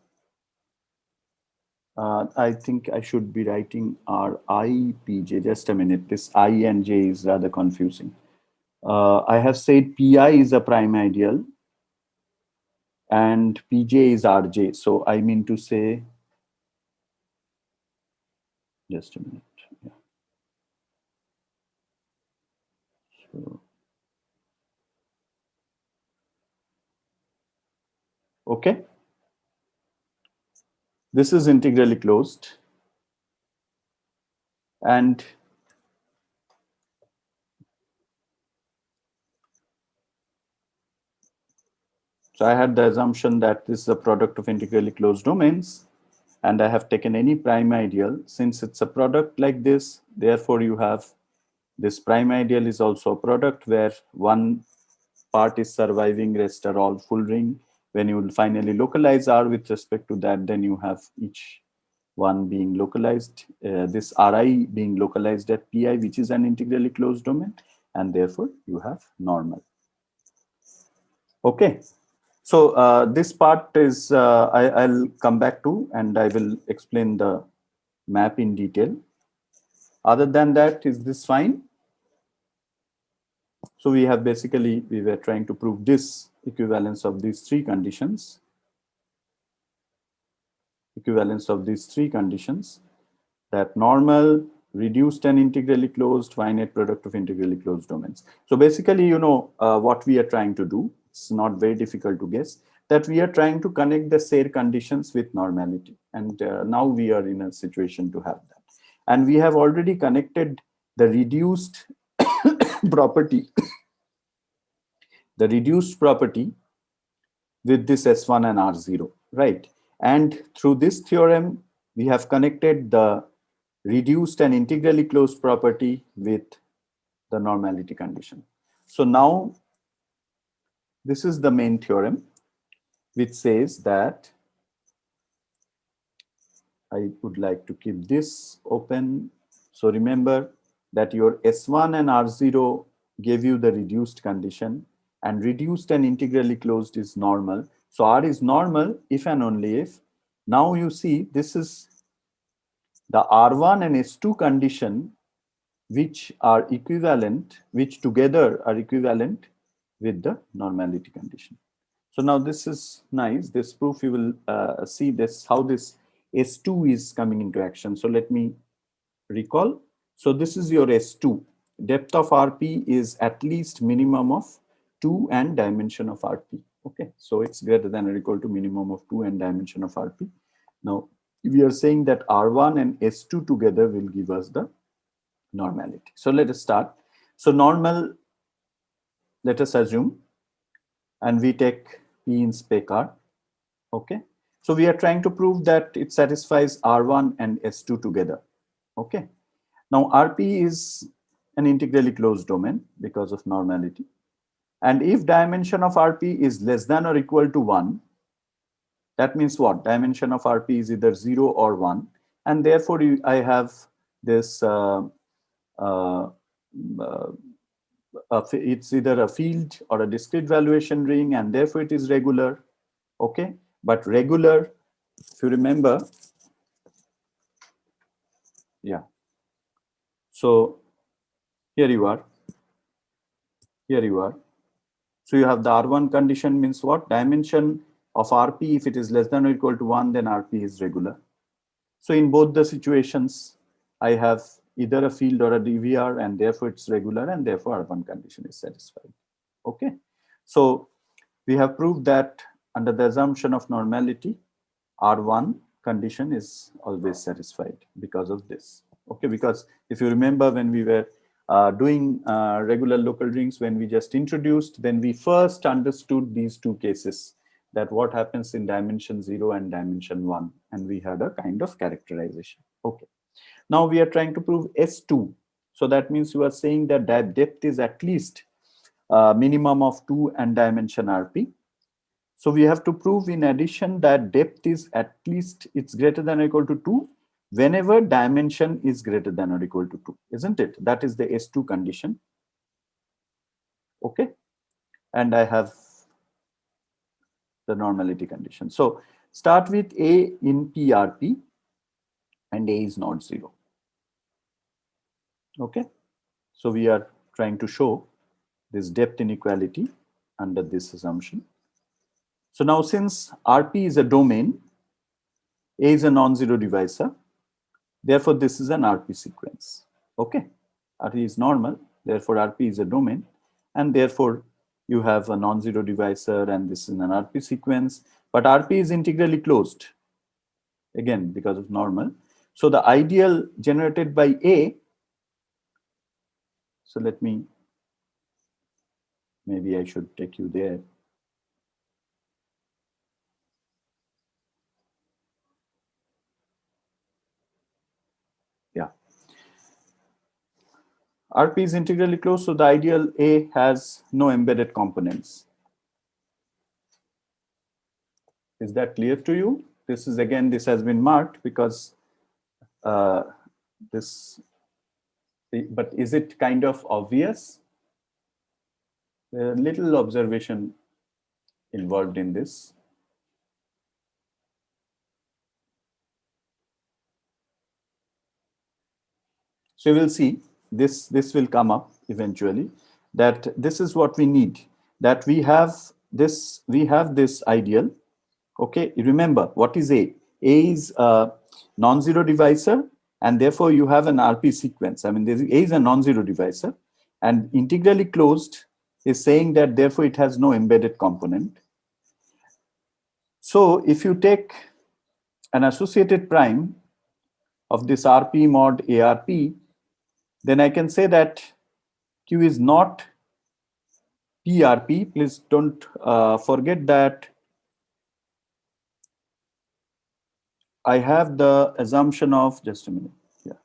I think I should be writing RIPJ. Just a minute. This I and J is rather confusing. I have said PI is a prime ideal and PJ is RJ. So I mean to say, just a minute. Yeah. So, okay. This is integrally closed. And so I had the assumption that this is a product of integrally closed domains, and I have taken any prime ideal. Since it's a product like this, therefore you have this prime ideal is also a product where one part is surviving, rest are all full ring. When you will finally localize R with respect to that, then you have each one being localized, this Ri being localized at Pi, which is an integrally closed domain, and therefore you have normal. Okay. So this part is, I'll come back to, and I will explain the map in detail. Other than that, is this fine? So we have basically, we were trying to prove this equivalence of these 3 conditions. Equivalence of these 3 conditions, that normal, reduced and integrally closed, finite product of integrally closed domains. So basically, what we are trying to do, it's not very difficult to guess, that we are trying to connect the Serre conditions with normality. And now we are in a situation to have that. And we have already connected the reduced property, the reduced property with this S1 and R0, right? And through this theorem, we have connected the reduced and integrally closed property with the normality condition. So now this is the main theorem, which says that, I would like to keep this open. So remember that your S1 and R0 gave you the reduced condition, and reduced and integrally closed is normal. So R is normal if and only if. Now you see this is the R1 and S2 condition which are equivalent, which together are equivalent with the normality condition. So now this is nice. This proof you will see this how this S2 is coming into action. So let me recall. So this is your S2. Depth of RP is at least minimum of 2 and dimension of RP. Okay, so it's greater than or equal to minimum of 2 and dimension of RP. Now we are saying that R1 and S2 together will give us the normality. So let us start. So normal, let us assume, and we take P in spec R. Okay, so we are trying to prove that it satisfies R1 and S2 together. Okay, now RP is an integrally closed domain because of normality. And if dimension of RP is less than or equal to 1, that means what? Dimension of RP is either 0 or 1. And therefore, I have this, it's either a field or a discrete valuation ring, and therefore it is regular. Okay, but regular, if you remember, yeah. So here you are. Here you are. So you have the R1 condition means what? Dimension of RP, if it is less than or equal to 1, then RP is regular. So in both the situations, I have either a field or a DVR, and therefore it's regular, and therefore R1 condition is satisfied. Okay. So we have proved that under the assumption of normality, R1 condition is always satisfied because of this. Okay, because if you remember when we were doing regular local rings, when we just introduced, then we first understood these two cases, that what happens in dimension 0 and dimension 1, and we had a kind of characterization. Okay, now we are trying to prove S2. So that means you are saying that depth is at least minimum of 2 and dimension RP. So we have to prove in addition that depth is at least, it's greater than or equal to 2 whenever dimension is greater than or equal to 2, isn't it? That is the S2 condition. Okay, and I have the normality condition. So start with A in PRP, and A is not 0. Okay, so we are trying to show this depth inequality under this assumption. So now since RP is a domain, A is a non-zero divisor, therefore this is an RP sequence. Okay, RP is normal, therefore RP is a domain, and therefore you have a non-zero divisor, and this is an RP sequence, but RP is integrally closed, again because of normal. So the ideal generated by A, so let me, maybe I should take you there. Yeah, RP is integrally closed, so the ideal A has no embedded components. Is that clear to you? This is, again, this has been marked because this, but is it kind of obvious? There are little observation involved in this. So you will see this will come up eventually, that this is what we need, that we have this ideal. Okay, remember what is A? A is a non-zero divisor, and therefore you have an RP sequence. I mean, A is a non-zero divisor, and integrally closed is saying that therefore it has no embedded component. So if you take an associated prime of this RP mod ARP, then I can say that Q is not PRP. Please don't forget that I have the assumption of, just a minute, yeah.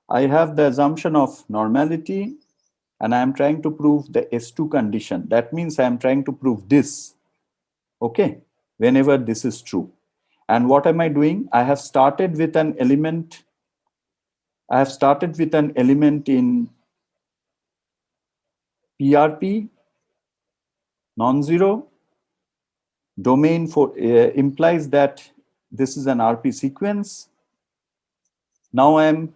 I have the assumption of normality, and I am trying to prove the S2 condition. That means I am trying to prove this, okay, whenever this is true. And what am I doing? I have started with an element. I have started with an element in PRP, non-zero. Domain for implies that this is an RP sequence. Now I am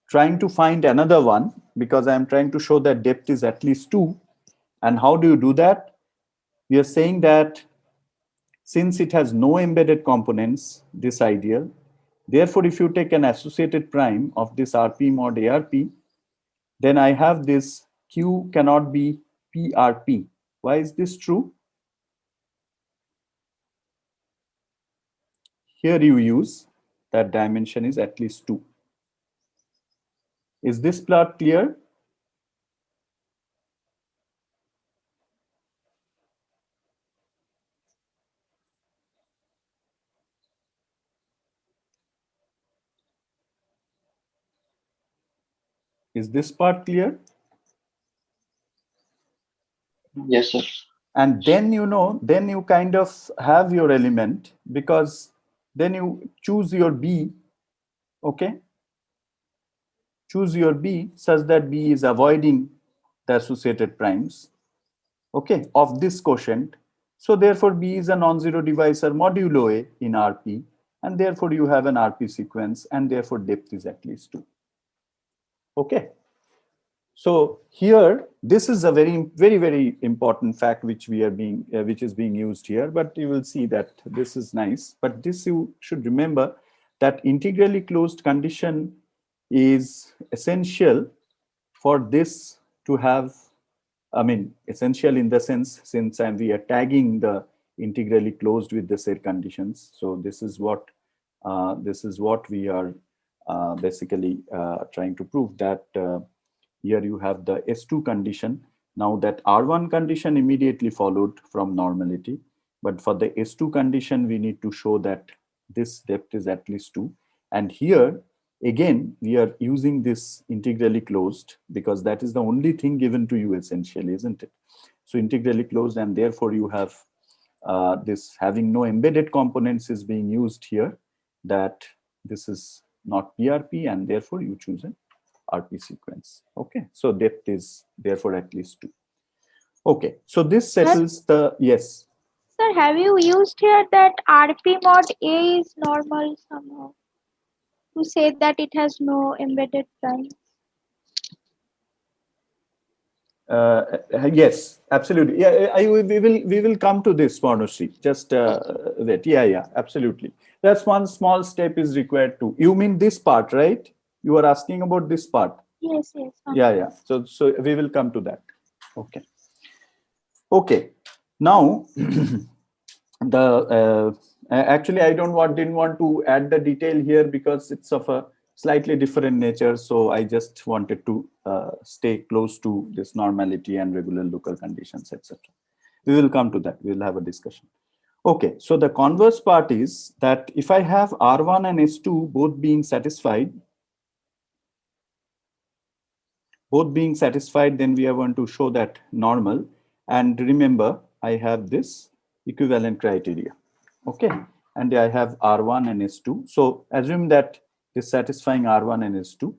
trying to find another one because I'm trying to show that depth is at least 2. And how do you do that? We are saying that since it has no embedded components, this ideal, therefore, if you take an associated prime of this RP mod ARP, then I have this Q cannot be PRP. Why is this true? Here you use that dimension is at least 2. Is this plot clear? Is this part clear? Yes, sir. And then, then you kind of have your element, because then you choose your B, okay? Choose your B such that B is avoiding the associated primes, okay, of this quotient. So therefore, B is a non-zero divisor modulo A in RP, and therefore you have an RP sequence, and therefore depth is at least 2. Okay. So here, this is a very important fact which which is being used here. But you will see that this is nice. But this you should remember that integrally closed condition is essential for this to have. I mean, essential in the sense, since we are tagging the integrally closed with the said conditions. So this is what we are basically trying to prove, that. Here you have the S2 condition. Now that R1 condition immediately followed from normality. But for the S2 condition, we need to show that this depth is at least 2. And here, again, we are using this integrally closed because that is the only thing given to you essentially, isn't it? So integrally closed, and therefore you have this having no embedded components is being used here, that this is not PRP, and therefore you choose an RP sequence. Okay, so depth is therefore at least 2. Okay, so this settles the, yes. Sir, have you used here that RP mod A is normal somehow to say that it has no embedded prime? Yes, absolutely. Yeah, we will come to this, Pharmacy. Just wait. Yeah, absolutely. That's one small step is required too. You mean this part, right? You are asking about this part. Yes. Yeah. So we will come to that. Okay. Okay. Now, actually I didn't want to add the detail here because it's of a slightly different nature. So I just wanted to stay close to this normality and regular local conditions, etc. We will come to that. We will have a discussion. Okay, so the converse part is that if I have R1 and S2 both being satisfied, then we are going to show that normal. And remember, I have this equivalent criteria. Okay, and I have R1 and S2. So assume that is satisfying R1 and S2.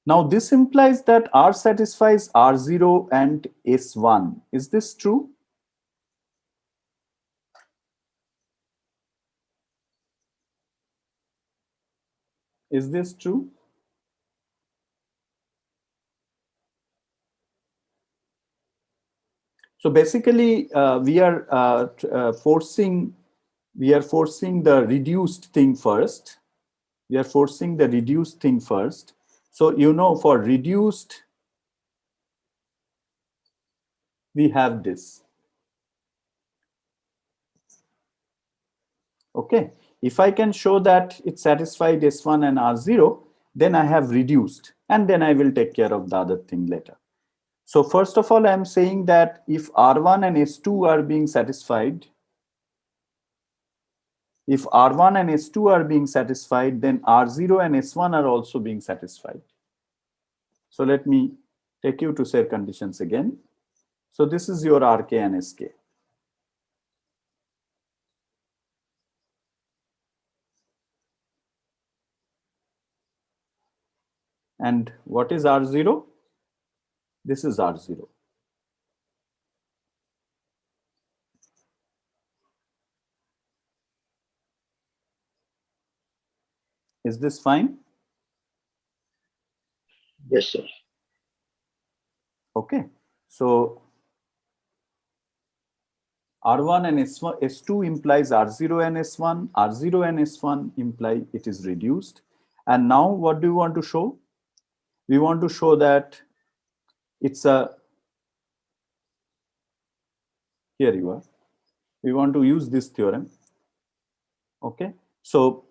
Now this implies that R satisfies R0 and S1. Is this true? Is this true? So basically, we are forcing the reduced thing first. We are forcing the reduced thing first. So for reduced, we have this. Okay, if I can show that it satisfied S1 and R0, then I have reduced, and then I will take care of the other thing later. So first of all, I'm saying that if R1 and S2 are being satisfied, then R0 and S1 are also being satisfied. So let me take you to Serre conditions again. So this is your RK and SK. And what is R0? This is R0. Is this fine? Yes, sir. Okay, so R1 and S1, S2 implies R0 and S1, R0 and S1 imply it is reduced. And now what do we want to show? We want to show that it's a, here you are. We want to use this theorem. Okay, so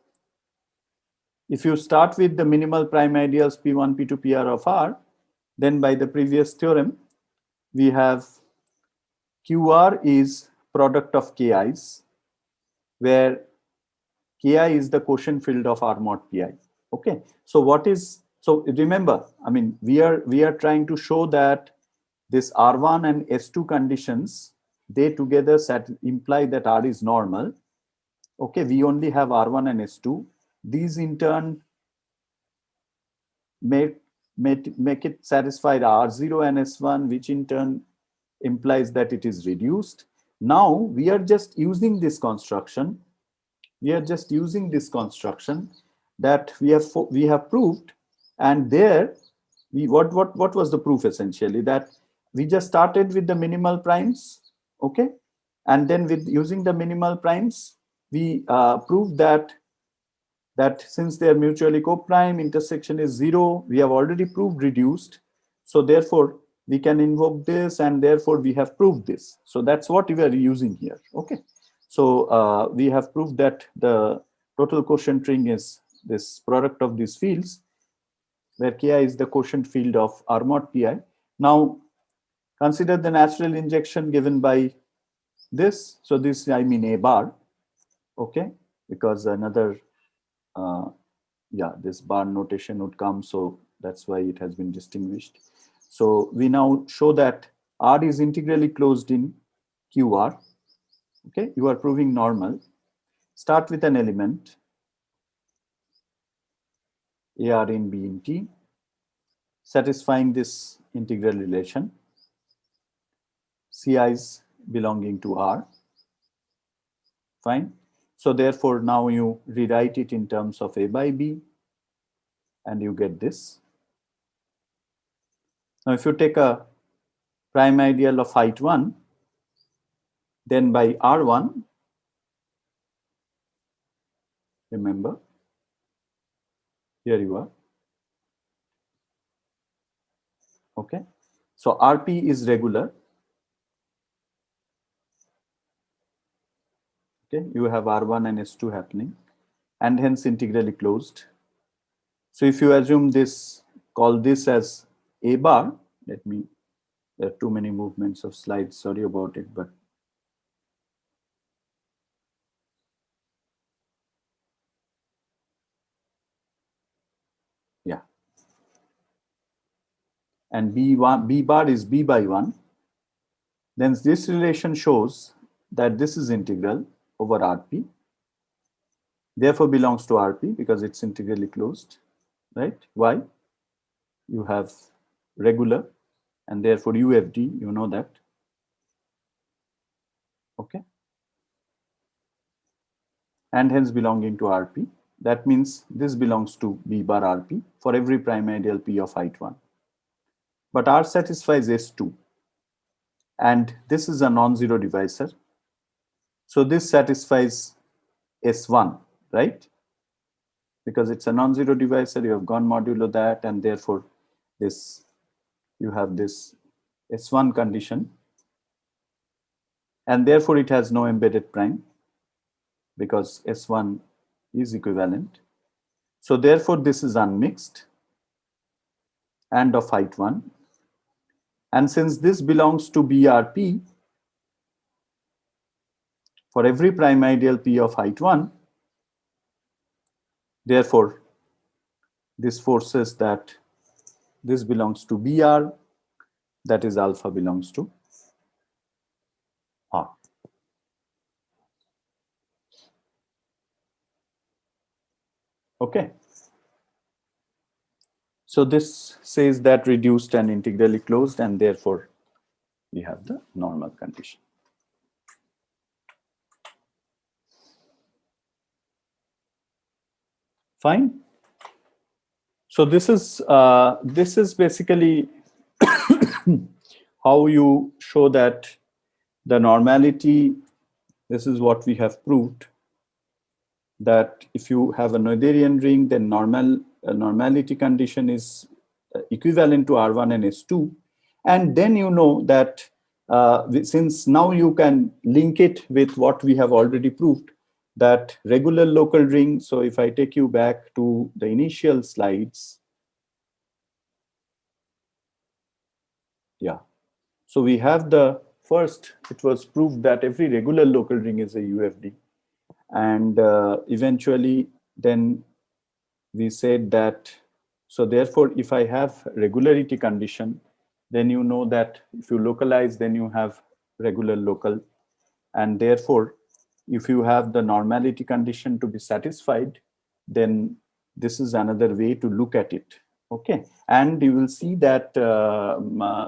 if you start with the minimal prime ideals P1, P2, PR of R, then by the previous theorem, we have QR is product of KIs, where KI is the quotient field of R mod PI. Okay, so what is, so remember, I mean, we are trying to show that this R1 and S2 conditions, they together imply that R is normal. Okay, we only have R1 and S2. These in turn make it satisfy R0 and S1, which in turn implies that it is reduced. Now we are just using this construction. We are just using this construction that we have proved, and there what was the proof? Essentially that we just started with the minimal primes, okay, and then with using the minimal primes we proved that since they are mutually co-prime, intersection is 0. We have already proved reduced, so therefore we can invoke this, and therefore we have proved this. So that's what we are using here. Okay, so we have proved that the total quotient ring is this product of these fields, where Ki is the quotient field of R mod Pi. Now consider the natural injection given by this. So this, I mean, A bar, okay, because another yeah, this bar notation would come, so that's why it has been distinguished. So we now show that R is integrally closed in QR. Okay, you are proving normal. Start with an element AR in B in T, satisfying this integral relation. Ci's belonging to R. Fine. So therefore now you rewrite it in terms of A by B, and you get this. Now if you take a prime ideal of height 1, then by R1, remember, here you are. Okay, so RP is regular. Okay, you have R1 and S2 happening, and hence integrally closed. So if you assume this, call this as A bar, let me, there are too many movements of slides, sorry about it, but yeah. And B1, B bar is B by 1. Then this relation shows that this is integral over RP, therefore belongs to RP because it's integrally closed, right? Why? You have regular, and therefore UFD, you know that. Okay, and hence belonging to RP. That means this belongs to B bar RP for every prime ideal P of height 1. But R satisfies S2, and this is a non-zero divisor. So this satisfies S1, right? Because it's a non-zero divisor, you have gone modulo that, and therefore this, you have this S1 condition, and therefore it has no embedded prime because S1 is equivalent. So therefore this is unmixed and of height 1. And since this belongs to BRP, for every prime ideal P of height 1, therefore this forces that this belongs to BR, that is alpha belongs to R. Okay. So this says that reduced and integrally closed, and therefore we have the normal condition. Fine. So this is basically how you show that the normality. This is what we have proved, that if you have a Noetherian ring, then normality condition is equivalent to R1 and S2. And then you know that since now you can link it with what we have already proved, that regular local ring. So if I take you back to the initial slides. Yeah. So we have the first, it was proved that every regular local ring is a UFD. And eventually then we said that, so therefore, if I have regularity condition, then you know that if you localize, then you have regular local. And therefore, if you have the normality condition to be satisfied, then this is another way to look at it. Okay. And you will see that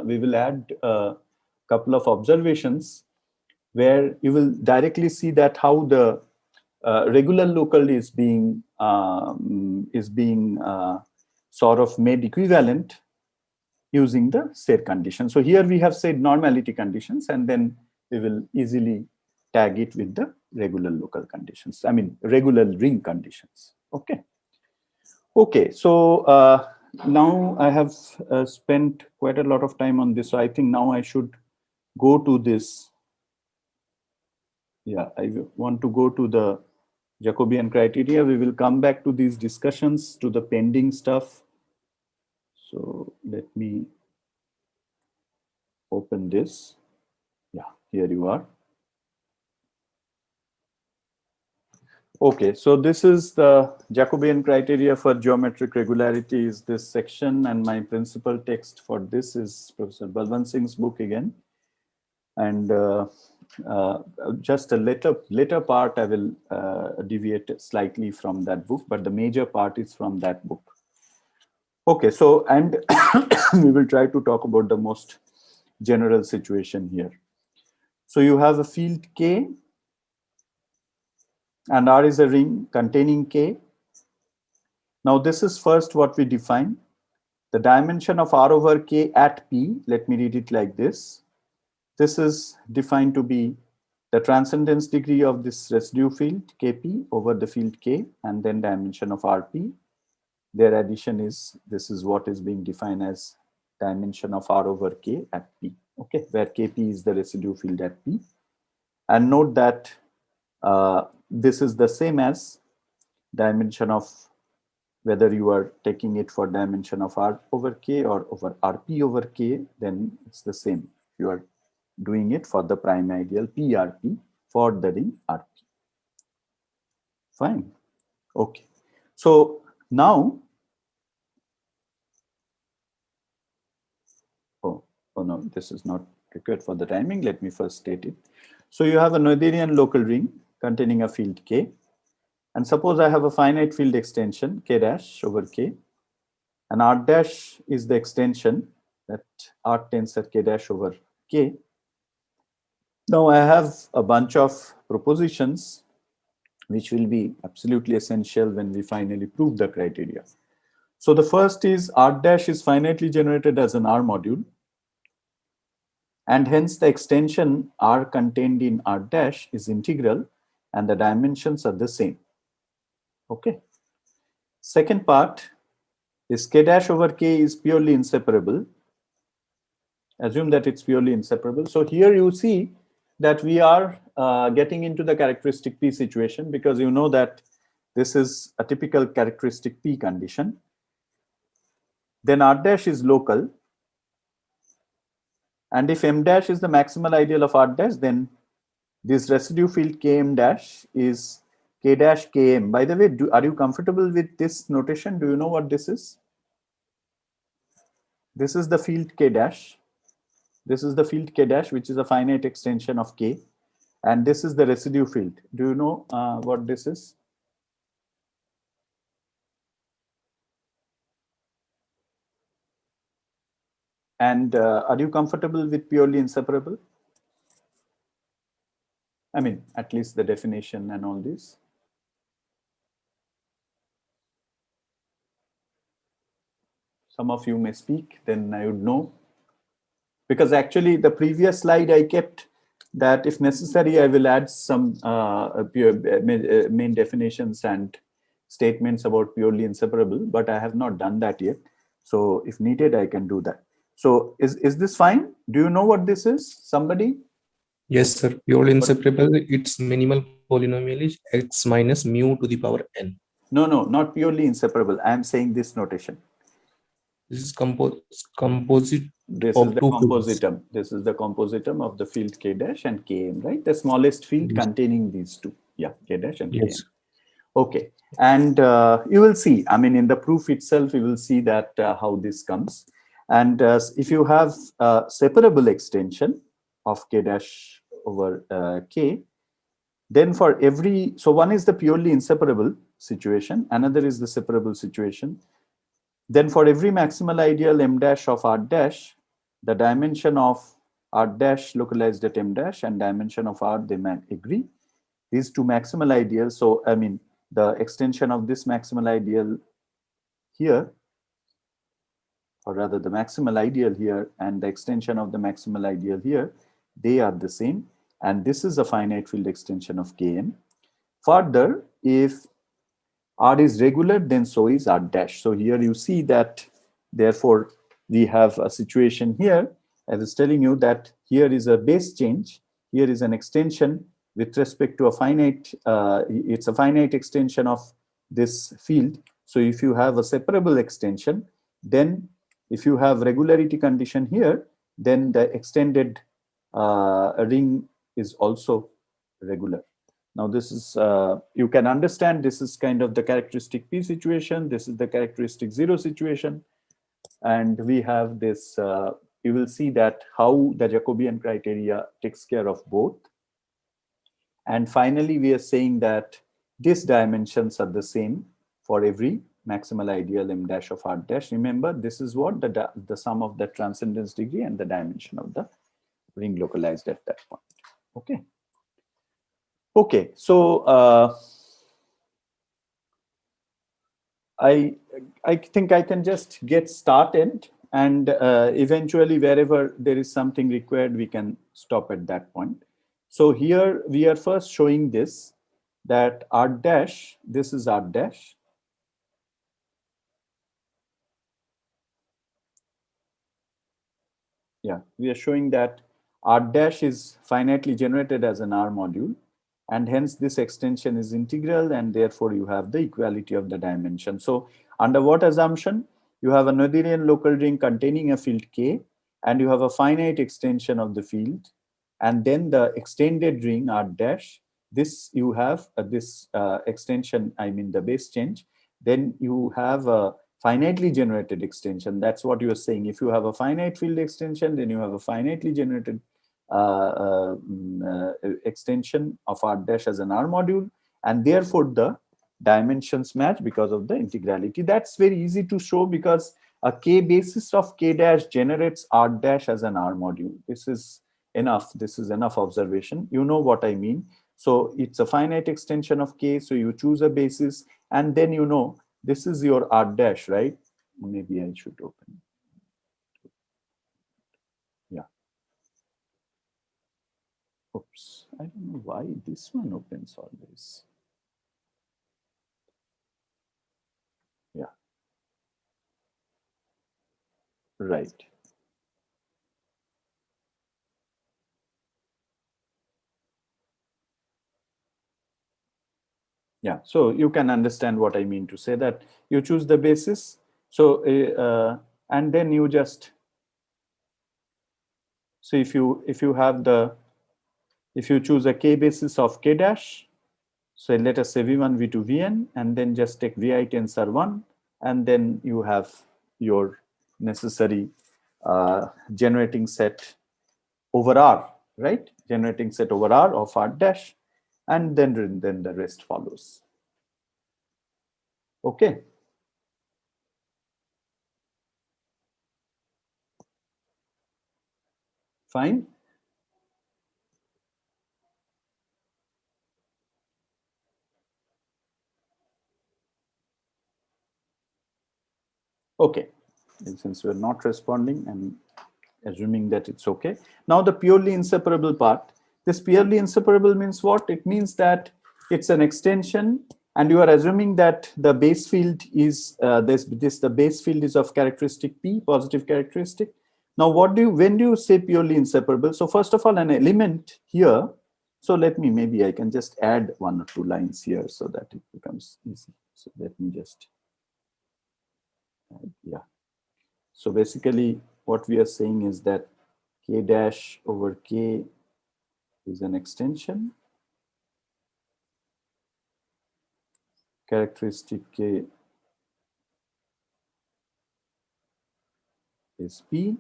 we will add a couple of observations where you will directly see that how the regular local is being sort of made equivalent using the said condition. So here we have said normality conditions, and then we will easily tag it with the regular local conditions. I mean, regular ring conditions. Okay. Okay. So now I have spent quite a lot of time on this. So I think now I should go to this. Yeah, I want to go to the Jacobian criteria. We will come back to these discussions, to the pending stuff. So let me open this. Yeah, here you are. Okay, so this is the Jacobian criteria for geometric regularity is this section, and my principal text for this is Professor Balwant Singh's book again. And just a later part, I will deviate slightly from that book, but the major part is from that book. Okay, so, and we will try to talk about the most general situation here. So you have a field K, and R is a ring containing K. Now this is first what we define. The dimension of R over K at P, let me read it like this. This is defined to be the transcendence degree of this residue field Kp over the field K, and then dimension of Rp. Their addition is, this is what is being defined as dimension of R over K at P, okay, where Kp is the residue field at P. And note that this is the same as dimension of, whether you are taking it for dimension of R over K or over Rp over K, then it's the same. You are doing it for the prime ideal PRP for the ring Rp. Fine. Okay. So now, oh no, this is not required for the timing. Let me first state it. So you have a Noetherian local ring containing a field K. And suppose I have a finite field extension K dash over K. And R dash is the extension, that R tensor K dash over K. Now I have a bunch of propositions which will be absolutely essential when we finally prove the criteria. So the first is R dash is finitely generated as an R module, and hence the extension R contained in R dash is integral and the dimensions are the same. Okay. Second part is K dash over K is purely inseparable. Assume that it's purely inseparable. So here you see that we are getting into the characteristic P situation, because you know that this is a typical characteristic P condition. Then R dash is local. And if M dash is the maximal ideal of R dash, then this residue field Km dash is K dash Km. By the way, are you comfortable with this notation? Do you know what this is? This is the field K dash. This is the field K dash, which is a finite extension of K. And this is the residue field. Do you know what this is? And are you comfortable with purely inseparable? I mean, at least the definition and all this. some of you may speak, then I would know. Because actually the previous slide I kept that if necessary, I will add some main definitions and statements about purely inseparable, but I have not done that yet. So if needed, I can do that. So is this fine? Do you know what this is? Somebody? Yes, sir. Purely inseparable, its minimal polynomial is x minus mu to the power n. No, not purely inseparable. I am saying this notation. This is composite. This of is the two compositum. This is the compositum of the field k dash and km, right? The smallest field containing these two. Yeah, k dash and km. Yes. Okay, and you will see, I mean, in the proof itself, you will see that how this comes. And if you have a separable extension of k dash over k, then for every, so one is the purely inseparable situation, another is the separable situation. Then for every maximal ideal m dash of r dash, the dimension of r dash localized at m dash and dimension of r, they agree. These two maximal ideals, so I mean, the extension of this maximal ideal here, or rather the maximal ideal here and the extension of the maximal ideal here, they are the same. And this is a finite field extension of Kn. Further, if R is regular, then so is R dash. So here you see that, therefore, we have a situation here. I was telling you that here is a base change. Here is an extension with respect to a finite, it's a finite extension of this field. So if you have a separable extension, then if you have regularity condition here, then the extended ring is also regular. Now this is, you can understand this is kind of the characteristic P situation. This is the characteristic 0 situation. And we have this, you will see that how the Jacobian criteria takes care of both. And finally, we are saying that these dimensions are the same for every maximal ideal m dash of r dash. Remember, this is what the sum of the transcendence degree and the dimension of the ring localized at that point. Okay. Okay, so I think I can just get started, and eventually wherever there is something required, we can stop at that point. So here we are first showing this, that r dash, this is r dash. Yeah, we are showing that r dash is finitely generated as an R module, and hence this extension is integral, and therefore you have the equality of the dimension. So under what assumption? You have a Noetherian local ring containing a field K, and you have a finite extension of the field, and then the extended ring R dash, this you have this extension, I mean the base change, then you have a finitely generated extension. That's what you are saying. If you have a finite field extension, then you have a finitely generated extension of R dash as an R module, and therefore the dimensions match because of the integrality. That's very easy to show because a K basis of K dash generates R dash as an R module. This is enough. This is enough observation. You know what I mean. So it's a finite extension of K. So you choose a basis, and then you know this is your R dash, right? Maybe I should open. Yeah. Oops, I don't know why this one opens always. Yeah. Right. Yeah, so you can understand what I mean to say, that you choose the basis. So, and then you just, so if you have the, if you choose a K basis of K dash, so let us say V1, V2, Vn, and then just take Vi tensor 1, and then you have your necessary generating set over R, right? Generating set over R of R dash, and then the rest follows. Okay. Fine. Okay. And since we're not responding, I'm assuming that it's okay. Now the purely inseparable part. This purely inseparable means what? It means that it's an extension, and you are assuming that the base field is the base field is of characteristic P, positive characteristic. Now, when do you say purely inseparable? So first of all, an element here. So maybe I can just add 1 or 2 lines here so that it becomes easy. So let me just, yeah. So basically what we are saying is that K dash over K is an extension. Characteristic K is P.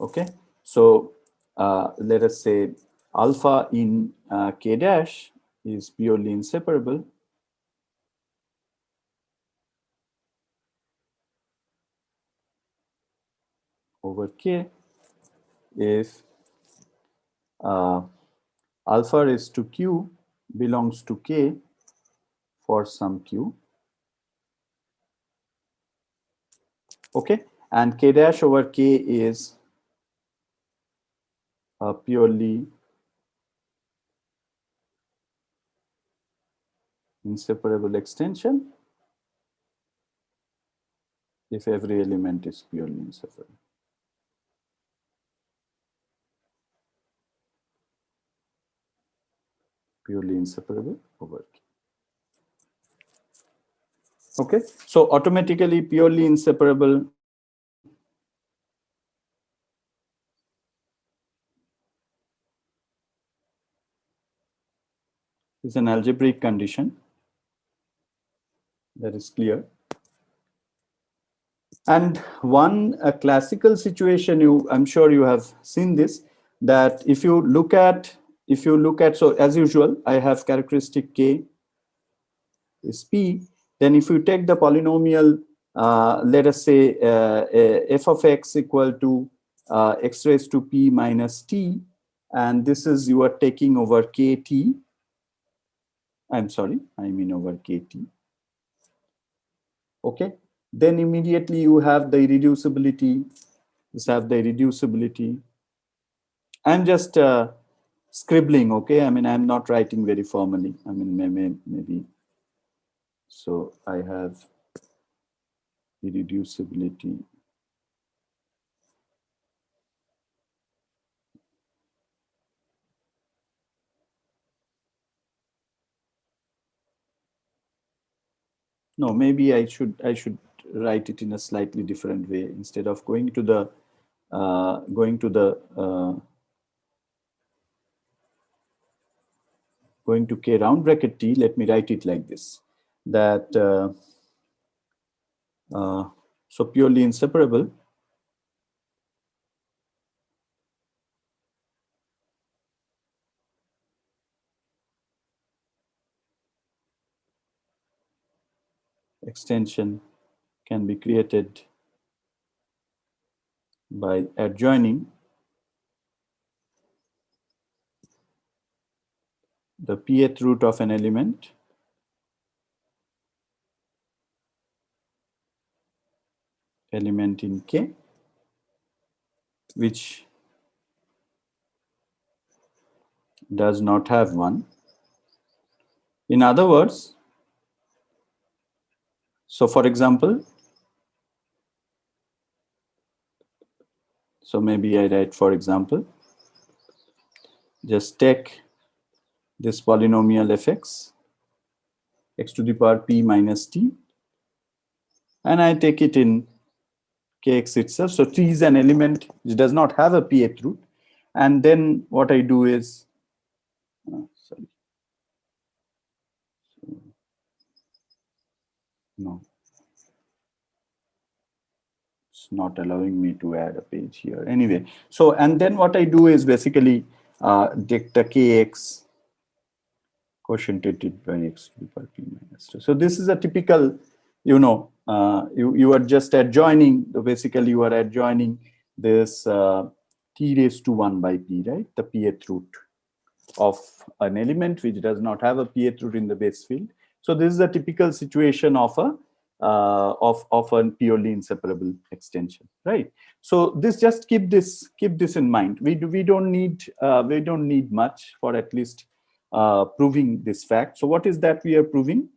Okay. So let us say alpha in K dash is purely inseparable over K if alpha is to Q belongs to K for some Q. Okay. And K dash over K is a purely inseparable extension if every element is purely inseparable. Purely inseparable over K. Okay, so automatically purely inseparable is an algebraic condition that is clear. And one classical situation, I'm sure you have seen this, that if you look at, so as usual, I have characteristic K is P. Then if you take the polynomial, let us say f of x equal to x raised to P minus T, and this is you are taking over KT. I'm sorry, I mean over KT. Okay, then immediately you have the irreducibility. Just have the irreducibility. I'm just scribbling, okay? I mean, I'm not writing very formally. I mean, maybe. So I have irreducibility. No, maybe I should write it in a slightly different way. Instead of going to the going to K round bracket T, let me write it like this, that so purely inseparable extension can be created by adjoining the pth root of an element in K, which does not have one. In other words, so for example, so maybe I write, for example, just take this polynomial fx, x to the power P minus T, and I take it in Kx itself. So T is an element which does not have a pth root. And then what I do is, sorry. No, it's not allowing me to add a page here. Anyway, so and then what I do is basically take the Kx quotientated by x to the power P minus 2. So this is a typical, you know, you are just adjoining, basically you are adjoining this T raised to 1 by P, right? The pth root of an element which does not have a pth root in the base field. So this is a typical situation of of a purely inseparable extension, right? So this, just keep this in mind. We don't need much for at least proving this fact. So what is that we are proving?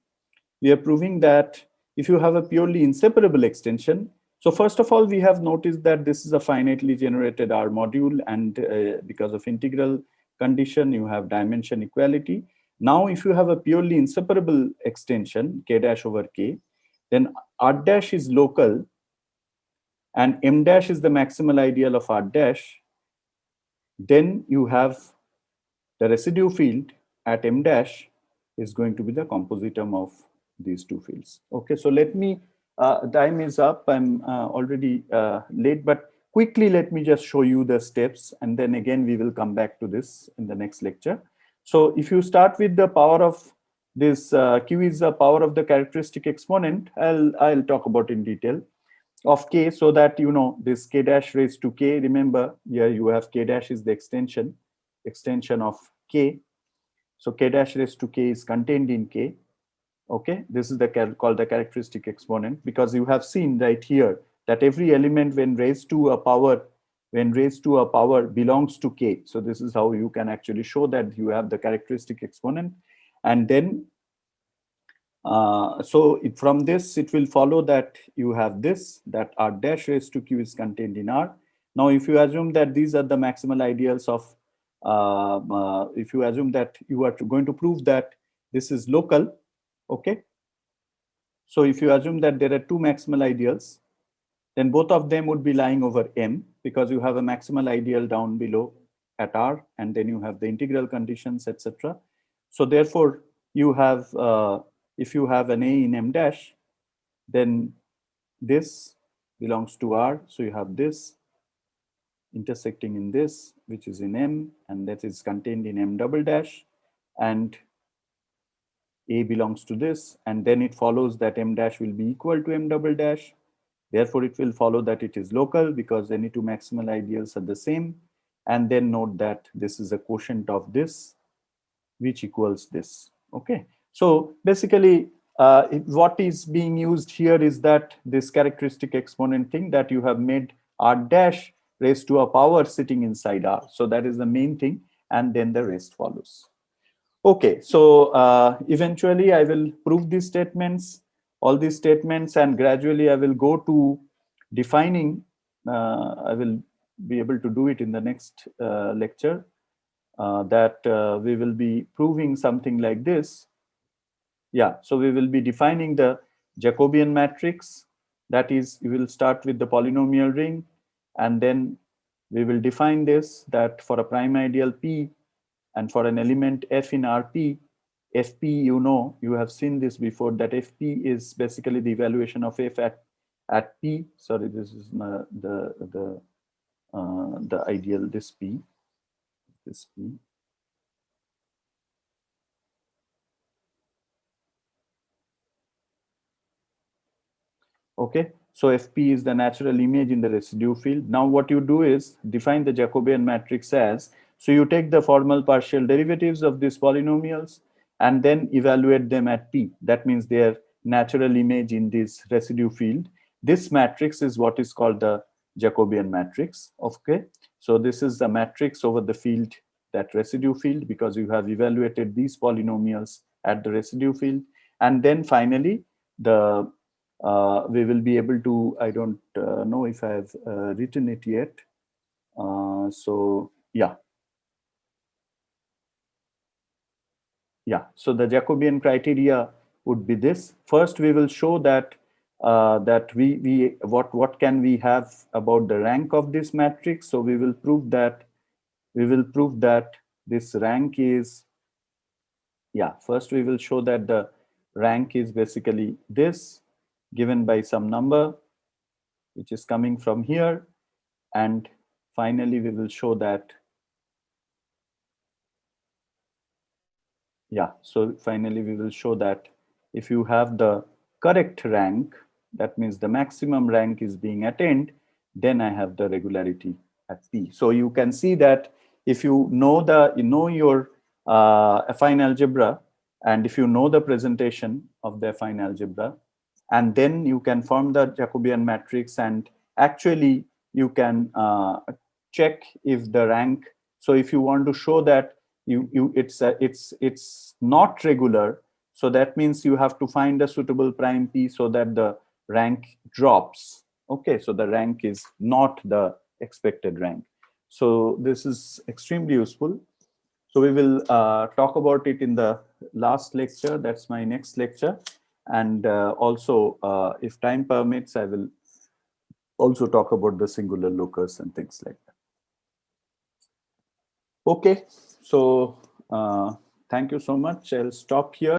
We are proving that if you have a purely inseparable extension, so first of all, we have noticed that this is a finitely generated R module, and because of integral condition, you have dimension equality. Now, if you have a purely inseparable extension, k dash over k, then R dash is local and M dash is the maximal ideal of R dash. Then you have the residue field at M dash is going to be the compositum of these two fields. Okay, so let me, time is up. I'm already late, but quickly let me just show you the steps, and then again we will come back to this in the next lecture. So if you start with the power of this, Q is the power of the characteristic exponent. I'll talk about in detail of k, so that you know this k dash raised to k. Remember, here you have k dash is the extension of k. So k dash raised to k is contained in k. Okay, this is called the characteristic exponent, because you have seen right here that every element when raised to a power belongs to k. So this is how you can actually show that you have the characteristic exponent. And then from this, it will follow that you have this, that R dash raised to q is contained in R. Now, if you assume that these are the maximal ideals of, if you assume that you are going to prove that this is local, okay. So if you assume that there are two maximal ideals, then both of them would be lying over M, because you have a maximal ideal down below at R, and then you have the integral conditions, etc. So therefore, you have, if you have an A in M dash, then this belongs to R. So you have this intersecting in this, which is in M, and that is contained in M double dash, and A belongs to this, and then it follows that M dash will be equal to M double dash. Therefore, it will follow that it is local, because any two maximal ideals are the same. And then note that this is a quotient of this, which equals this. Okay. So basically, what is being used here is that this characteristic exponent thing, that you have made R dash raised to a power sitting inside R. So that is the main thing, and then the rest follows. Okay, so eventually I will prove these statements, all these statements, and gradually I will go to defining. I will be able to do it in the next lecture, that we will be proving something like this. Yeah, so we will be defining the Jacobian matrix. That is, we will start with the polynomial ring, and then we will define this, that for a prime ideal P, and for an element F in Rp, Fp, you know, you have seen this before, that Fp is basically the evaluation of F at P. Sorry, this is the ideal, this P. Okay, so Fp is the natural image in the residue field. Now what you do is define the Jacobian matrix as, so you take the formal partial derivatives of these polynomials and then evaluate them at P. That means their natural image in this residue field. This matrix is what is called the Jacobian matrix. Okay, so this is the matrix over the field, that residue field, because you have evaluated these polynomials at the residue field. And then finally, the we will be able to, I don't know if I have written it yet. So yeah. Yeah, so the Jacobian criteria would be this. First, we will show that what can we have about the rank of this matrix. So we will prove that this rank is, yeah, first we will show that the rank is basically this, given by some number which is coming from here. And finally, we will show that, yeah, so finally we will show that if you have the correct rank, that means the maximum rank is being attained, then I have the regularity at P. So you can see that if you know your affine algebra, and if you know the presentation of the affine algebra, and then you can form the Jacobian matrix, and actually you can check if the rank. So if you want to show that it's not regular, so that means you have to find a suitable prime p so that the rank drops. Okay, so the rank is not the expected rank. So this is extremely useful. So we will talk about it in the last lecture. That's my next lecture. And also, if time permits, I will also talk about the singular locus and things like that. Okay, so thank you so much. I'll stop here.